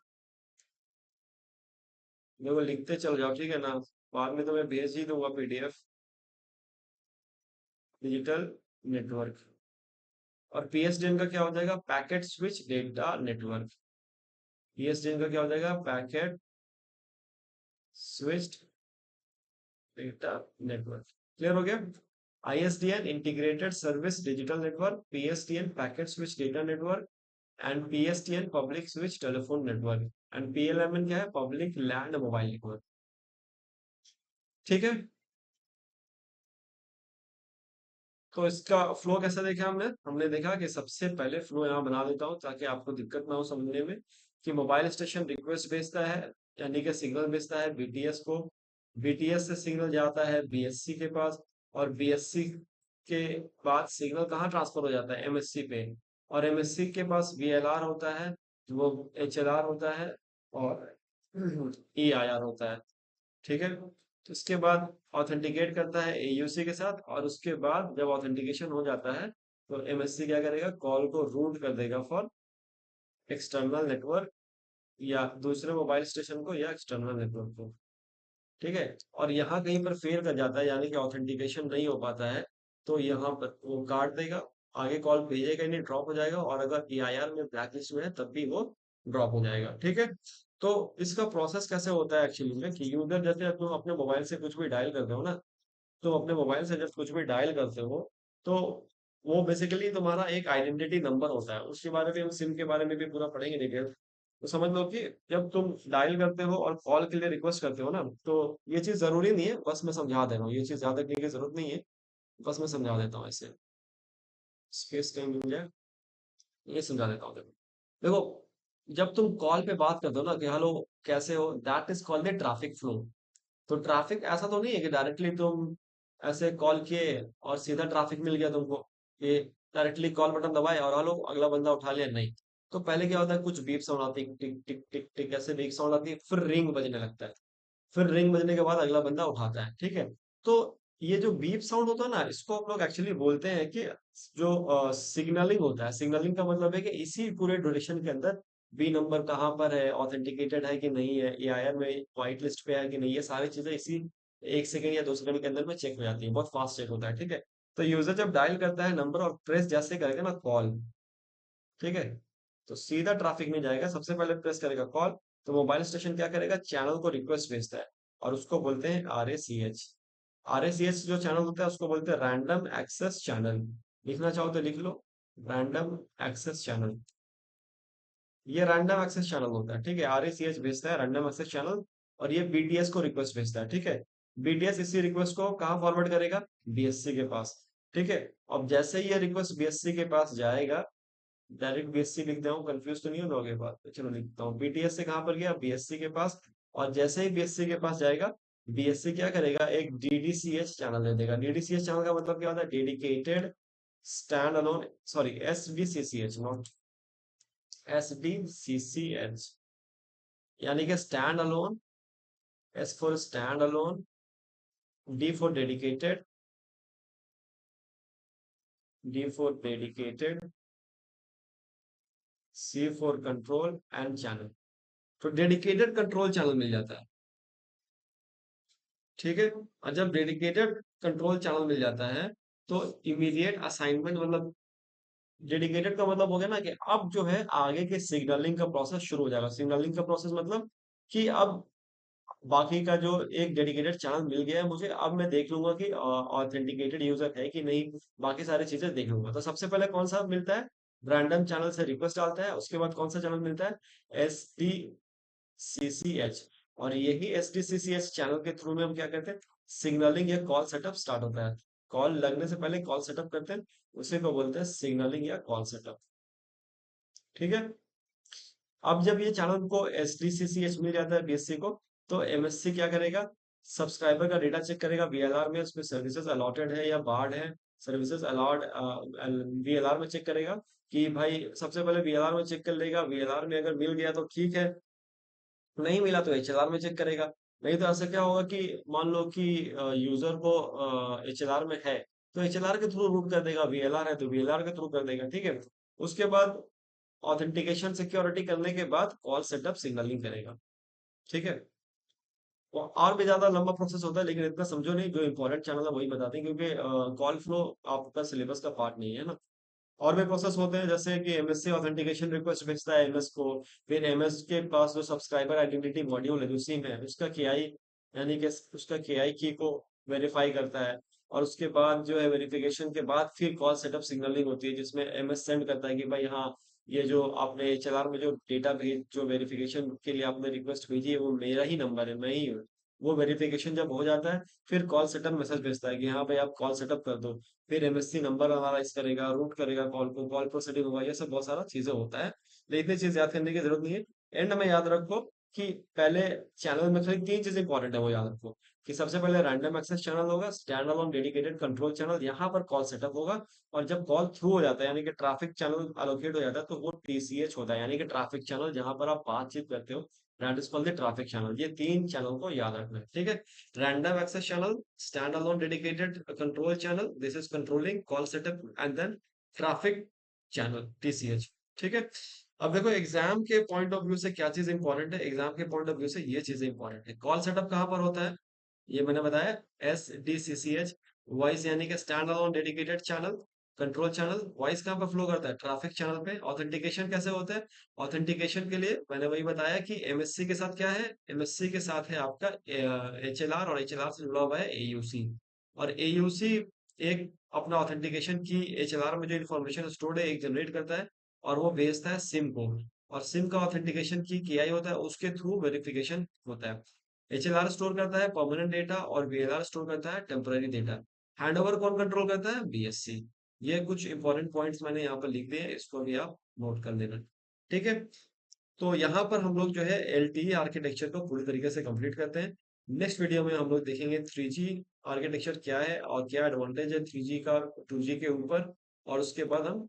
देखो लिखते चल जाओ, ठीक है ना, बाद में तो मैं भेज ही दूंगा पीडीएफ। Digital network. और पीएसडीएन का क्या हो जाएगा? Packet switch data network. PSDN का क्या हो जाएगा? Packet switched data network. Clear हो गया? ISDN integrated service digital network, PSDN packet switch data network, and PSTN public switch telephone network, and PLMN क्या है? Public land mobile network. ठीक है, तो इसका फ्लो कैसा देखा हमने? हमने देखा कि सबसे पहले फ्लो यहाँ बना देता हूँ ताकि आपको दिक्कत ना हो समझने में, कि मोबाइल स्टेशन रिक्वेस्ट भेजता है, यानी कि सिग्नल भेजता है बीटीएस को। बीटीएस से सिग्नल जाता है बीएससी के पास, और बीएससी के बाद सिग्नल कहाँ ट्रांसफर हो जाता है? एमएससी पे। और एमएससी के पास वीएलआर होता है, वो एचएलआर होता है, और ईआईआर होता है। ठीक है, तो इसके बाद ऑथेंटिकेट करता है एयूसी के साथ, और उसके बाद जब ऑथेंटिकेशन हो जाता है तो एमएससी क्या करेगा? कॉल को रूट कर देगा फॉर एक्सटर्नल नेटवर्क, या दूसरे मोबाइल स्टेशन को, या एक्सटर्नल नेटवर्क को। ठीक है, और यहाँ कहीं पर फेल कर जाता है, यानी कि ऑथेंटिकेशन नहीं हो पाता है, तो यहाँ पर वो काट देगा, आगे कॉल भेजेगा ही नहीं, ड्रॉप हो जाएगा, और अगर ईआईआर में ब्लैकलिस्ट में है तब भी वो ड्रॉप हो जाएगा। ठीक है, तो इसका प्रोसेस कैसे होता है एक्चुअली में, कि यूजर जैसे तुम अपने मोबाइल से कुछ भी डायल करते हो ना, तो अपने मोबाइल से जब कुछ भी डायल करते हो, तो वो बेसिकली तुम्हारा एक आइडेंटिटी नंबर होता है। उसके बारे में हम सिम के बारे में भी पूरा पढ़ेंगे डिटेल। तो समझ लो कि जब तुम डायल करते हो और कॉल के लिए रिक्वेस्ट करते हो ना, तो ये चीज जरूरी नहीं है, बस मैं समझा दे रहा हूँ, ये चीज ज्यादा करने की जरूरत नहीं है, बस मैं समझा देता हूँ ऐसे, स्पेस टाइम मिल जाए, ये समझा देता हूँ। देखो देखो, जब तुम कॉल पे बात करते हो ना कि हेलो कैसे हो, that is called the traffic flow. तो ट्रैफिक ऐसा तो नहीं है कि डायरेक्टली तुम ऐसे कॉल किए और सीधा ट्रैफिक मिल गया तुमको, कि डायरेक्टली कॉल बटन दबाए और हेलो अगला बंदा उठा लिया, नहीं। तो पहले क्या होता है, कुछ बीप साउंड आती है, टिक टिक टिक टिक ऐसे बीप साउंड आती है, फिर रिंग बजने लगता है, फिर रिंग बजने के बाद अगला बंदा उठाता है। ठीक है, तो ये जो बीप साउंड होता है ना, इसको हम लोग एक्चुअली बोलते हैं कि जो सिग्नलिंग होता है। सिग्नलिंग का मतलब है कि इसी पूरे ड्यूरेशन के अंदर बी नंबर कहाँ पर है, ऑथेंटिकेटेड है कि नहीं है, एआईआर में व्हाइट लिस्ट पे है कि नहीं, ये सारी चीजें इसी 1 सेकंड या 2 सेकंड के अंदर में चेक हो जाती है, बहुत फास्ट चेक होता है। ठीक है, तो यूजर जब डायल करता है नंबर और प्रेस जैसे करेगा ना कॉल, ठीक है, तो सीधा ट्रैफिक में जाएगा, सबसे पहले प्रेस करेगा कॉल, तो मोबाइल स्टेशन क्या करेगा? चैनल को रिक्वेस्ट भेजता है, और उसको बोलते हैं आरएसीएच। आरएसीएच जो चैनल होता है उसको बोलते हैं रैंडम एक्सेस चैनल। लिखना चाहो तो लिख लो, रैंडम एक्सेस चैनल। ये रैंडम एक्सेस चैनल होता है। ठीक है, आरएसीएच भेजता है रैंडम एक्सेस चैनल, और ये बीटीएस को रिक्वेस्ट भेजता है। ठीक है, बीटीएस इसी रिक्वेस्ट को कहाँ फॉरवर्ड करेगा? बीएससी के पास। ठीक है, अब जैसे ही ये रिक्वेस्ट बीएससी के पास जाएगा, डायरेक्ट बीएससी लिख दे हूँ, कंफ्यूज तो नहीं हो लोगे बात, तो चलो लिखता हूँ, बीटीएस से कहाँ पर गया? बीएससी के पास। और जैसे ही बीएससी के पास जाएगा, बीएससी क्या करेगा? एक डीडीसीएच चैनल दे देगा। डीडीसीएच चैनल का मतलब क्या होता है? Dedicated stand alone, sorry SDCCH, not SDCCH, यानी कि stand alone, S for stand alone, D for dedicated, D for dedicated, C for control, and channel. तो डेडिकेटेड कंट्रोल चैनल मिल जाता है। ठीक है, और जब डेडिकेटेड कंट्रोल चैनल मिल जाता है, तो इमीडिएट असाइनमेंट, मतलब डेडिकेटेड का मतलब हो गया ना कि अब जो है आगे के सिग्नलिंग का प्रोसेस शुरू हो जाएगा। सिग्नलिंग का प्रोसेस मतलब कि अब बाकी का जो एक डेडिकेटेड चैनल मिल गया है मुझे, अब मैं देख लूंगा कि ऑथेंटिकेटेड यूजर है कि नहीं, बाकी सारी चीजें देख लूंगा। तो सबसे पहले कौन सा मिलता है? रैंडम चैनल से रिक्वेस्ट डालता है, उसके बाद कौन सा चैनल मिलता है? S CCH. और यही एसडीसीसीएच चैनल के थ्रू में हम क्या करते हैं? सिग्नलिंग या कॉल सेटअप स्टार्ट होता है। कॉल लगने से पहले कॉल सेटअप करते हैं, उसी को बोलते हैं सिग्नलिंग या कॉल सेटअप। ठीक है, अब जब ये चैनल को एसडीसीसीएच मिल जाता है बीएससी को, तो एमएससी क्या करेगा? सब्सक्राइबर का डेटा चेक करेगा वीएलआर में, उसमें सर्विसेज अलॉटेड है या बार्ड है। सर्विसेज अलॉट वीएलआर में चेक करेगा कि भाई सबसे पहले वीएलआर में चेक कर लेगा, वीएलआर में अगर मिल गया तो ठीक है, नहीं मिला तो एचएलआर में चेक करेगा। नहीं तो ऐसा क्या होगा कि मान लो कि यूजर को एचएलआर में है तो एचएलआर के थ्रू रूट कर देगा, वीएलआर है तो वीएलआर के थ्रू कर देगा, ठीक है। उसके बाद ऑथेंटिकेशन सिक्योरिटी करने के बाद कॉल सेटअप सिग्नलिंग करेगा, ठीक है। और भी ज्यादा लंबा प्रोसेस होता है, लेकिन इतना समझो नहीं, जो इंपॉर्टेंट चैनल है वही बताते हैं, क्योंकि कॉल फ्लो आपका सिलेबस का पार्ट नहीं है ना। और भी प्रोसेस होते हैं, जैसे कि एमएस से ऑथेंटिकेशन रिक्वेस्ट भेजता है एमएस को, फिर एमएस के पास जो सब्सक्राइबर आइडेंटिटी मॉड्यूल है उसी में उसका केआई, यानी कि उसका केआई की को वेरीफाई करता है। और उसके बाद जो है वेरिफिकेशन के बाद फिर कॉल सेटअप सिग्नलिंग होती है, जिसमें एमएस सेंड करता है कि भाई हाँ, ये जो आपने एचएलआर में जो डेटा भेज जो वेरिफिकेशन के लिए आपने रिक्वेस्ट भेजी है वो मेरा ही नंबर है, मैं ही हूँ। वो वेरिफिकेशन जब हो जाता है फिर कॉल सेटअप मैसेज भेजता है कि हाँ भाई आप कॉल सेटअप कर दो। फिर एमएससी नंबर एनालाइज करेगा, रूट करेगा कॉल को, कॉल प्रोसीडिंग होगा, ये सब बहुत सारा चीजें होता है। लेकिन इतनी चीज याद करने की जरूरत नहीं है। एंड में याद रखो कि पहले चैनल में खाली तीन चीजें इंपॉर्टेंट है, वो याद रखो कि सबसे पहले रैंडम एक्सेस चैनल होगा, stand alone dedicated control channel, यहाँ पर कॉल सेटअप होगा। और जब कॉल थ्रू हो जाता है यानी कि ट्रैफिक चैनल अलोकेट हो जाता है तो वो टीसीएच होता है, यानी कि ट्रैफिक चैनल जहां पर आप बातचीत करते हो, that is called the traffic channel. ये तीन चैनल को याद रखना है, ठीक है। Random access channel, standalone dedicated control channel. This is controlling call setup and then traffic channel TCH. ठीक है। अब देखो एग्जाम के पॉइंट ऑफ व्यू से क्या चीज इंपॉर्टेंट है, एग्जाम के पॉइंट ऑफ व्यू से ये चीजें इंपॉर्टेंट है। कॉल सेटअप कहाँ पर होता है, ये मैंने बताया, SDCCH। वॉइस यानी कि stand alone dedicated channel, control channel. Voice कहाँ पर फ्लो करता है, ट्रैफिक चैनल पे। ऑथेंटिकेशन कैसे होता है, ऑथेंटिकेशन के लिए मैंने वही बताया कि एमएससी के साथ क्या है, एमएससी के साथ है आपका एचएलआर, और एचएलआर से जुड़ा हुआ है एयूसी। और एयूसी एक अपना ऑथेंटिकेशन की एचएलआर में जो इन्फॉर्मेशन स्टोर्ड है एक जनरेट करता है और वो भेजता है सिम को। और सिम का ऑथेंटिकेशन की केआई होता है, उसके थ्रू वेरिफिकेशन होता है। एचएलआर स्टोर करता है परमानेंट डेटा और वीएलआर स्टोर करता है टेम्पररी डेटा। हैंडओवर कौन कंट्रोल करता है, बीएससी। ये कुछ इंपॉर्टेंट पॉइंट्स मैंने यहाँ पर लिख दिए हैं, इसको भी आप नोट कर लेना, ठीक है। तो यहाँ पर हम लोग जो है एलटीई आर्किटेक्चर को पूरी तरीके से कंप्लीट करते हैं। नेक्स्ट वीडियो में हम लोग देखेंगे 3G आर्किटेक्चर क्या है और क्या एडवांटेज है 3G का 2G के ऊपर। और उसके बाद हम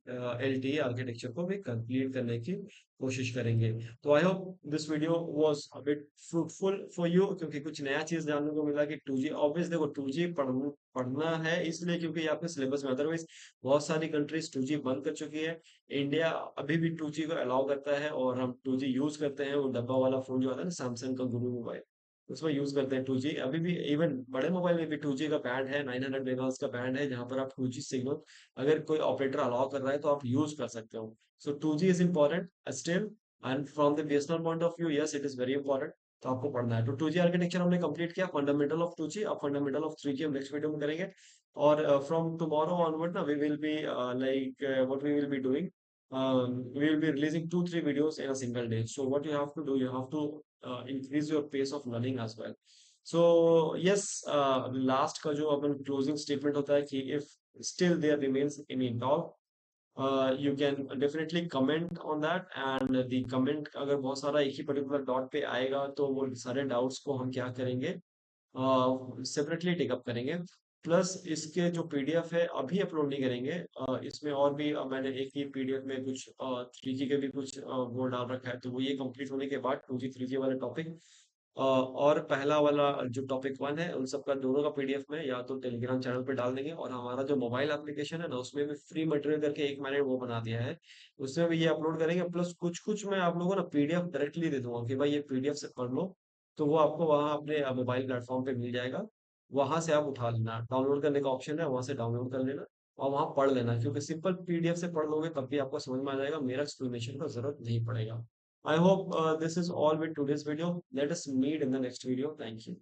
एलटीई आर्किटेक्चर को भी कंप्लीट करने की कोशिश करेंगे। तो I hope this video was a bit fruitful for you, क्योंकि कुछ नया चीज जानने को मिला कि 2G ऑब्वियस देखो 2G पढ़ना है इसलिए क्योंकि ये आपके सिलेबस में, अदरवाइज बहुत सारी कंट्रीज 2G बंद कर चुकी है। इंडिया अभी भी 2G को अलाउ करता है और हम 2G यूज करते हैं। वो डब्बा वाला फोन जो आता है ना सैमसंग का गुरु मोबाइल, उसमें यूज करते हैं 2G अभी भी। इवन बड़े मोबाइल में भी 2G का बैंड है, 900 मेगाहर्ट्ज का बैंड है, जहां पर आप 2G सिग्नल अगर कोई ऑपरेटर अलाउ कर रहा है तो आप यूज कर सकते हो। सो 2G is important still, and from the BSNL point of view yes it is very important. तो आपको पढ़ना है। तो 2G आर्किटेक्चर हमने कंप्लीट किया, फंडामेंटल ऑफ 2G। अब फंडामेंटल ऑफ 3G हम नेक्स्ट वीडियो में करेंगे। और फ्रॉम टुमारो ऑनवर्ड ना we will be like what we will be doing, we will be releasing 2 3 videos in a single day. So what you have to do, you have to increase your pace of learning as well. So yes, last का जो अपन closing statement होता है कि if still there remains any doubt, you can definitely comment on that, and the comment अगर बहुत सारा एक ही particular dot पे आएगा तो वो सारे doubts को हम क्या करेंगे, सेपरेटली टेकअप करेंगे। प्लस इसके जो पीडीएफ है अभी अपलोड नहीं करेंगे, इसमें और भी मैंने एक ही पीडीएफ में कुछ 3G के भी कुछ वो डाल रखा है, तो वो ये कंप्लीट होने के बाद 2G 3G वाले टॉपिक और पहला वाला जो टॉपिक 1 है उन सब का दोनों का पीडीएफ में या तो टेलीग्राम चैनल पे डाल देंगे, और हमारा जो मोबाइल एप्लीकेशन है ना उसमें भी फ्री मटेरियल करके एक मैंने वो बना दिया है, उसमें भी ये अपलोड करेंगे। प्लस कुछ कुछ मैं आप लोगों को ना पीडीएफ डायरेक्टली दे दूंगा कि भाई ये पीडीएफ से पढ़ लो। तो वो आपको वहाँ अपने मोबाइल प्लेटफॉर्म पे मिल जाएगा, वहां से आप उठा लेना, डाउनलोड करने का ऑप्शन है, वहां से डाउनलोड कर लेना और वहां पढ़ लेना, क्योंकि सिंपल पीडीएफ से पढ़ लोगे तब भी आपको समझ में आ जाएगा, मेरा एक्सप्लेनेशन का जरूरत नहीं पड़ेगा। I hope this is all with today's video. Let us meet in the next video. Thank you.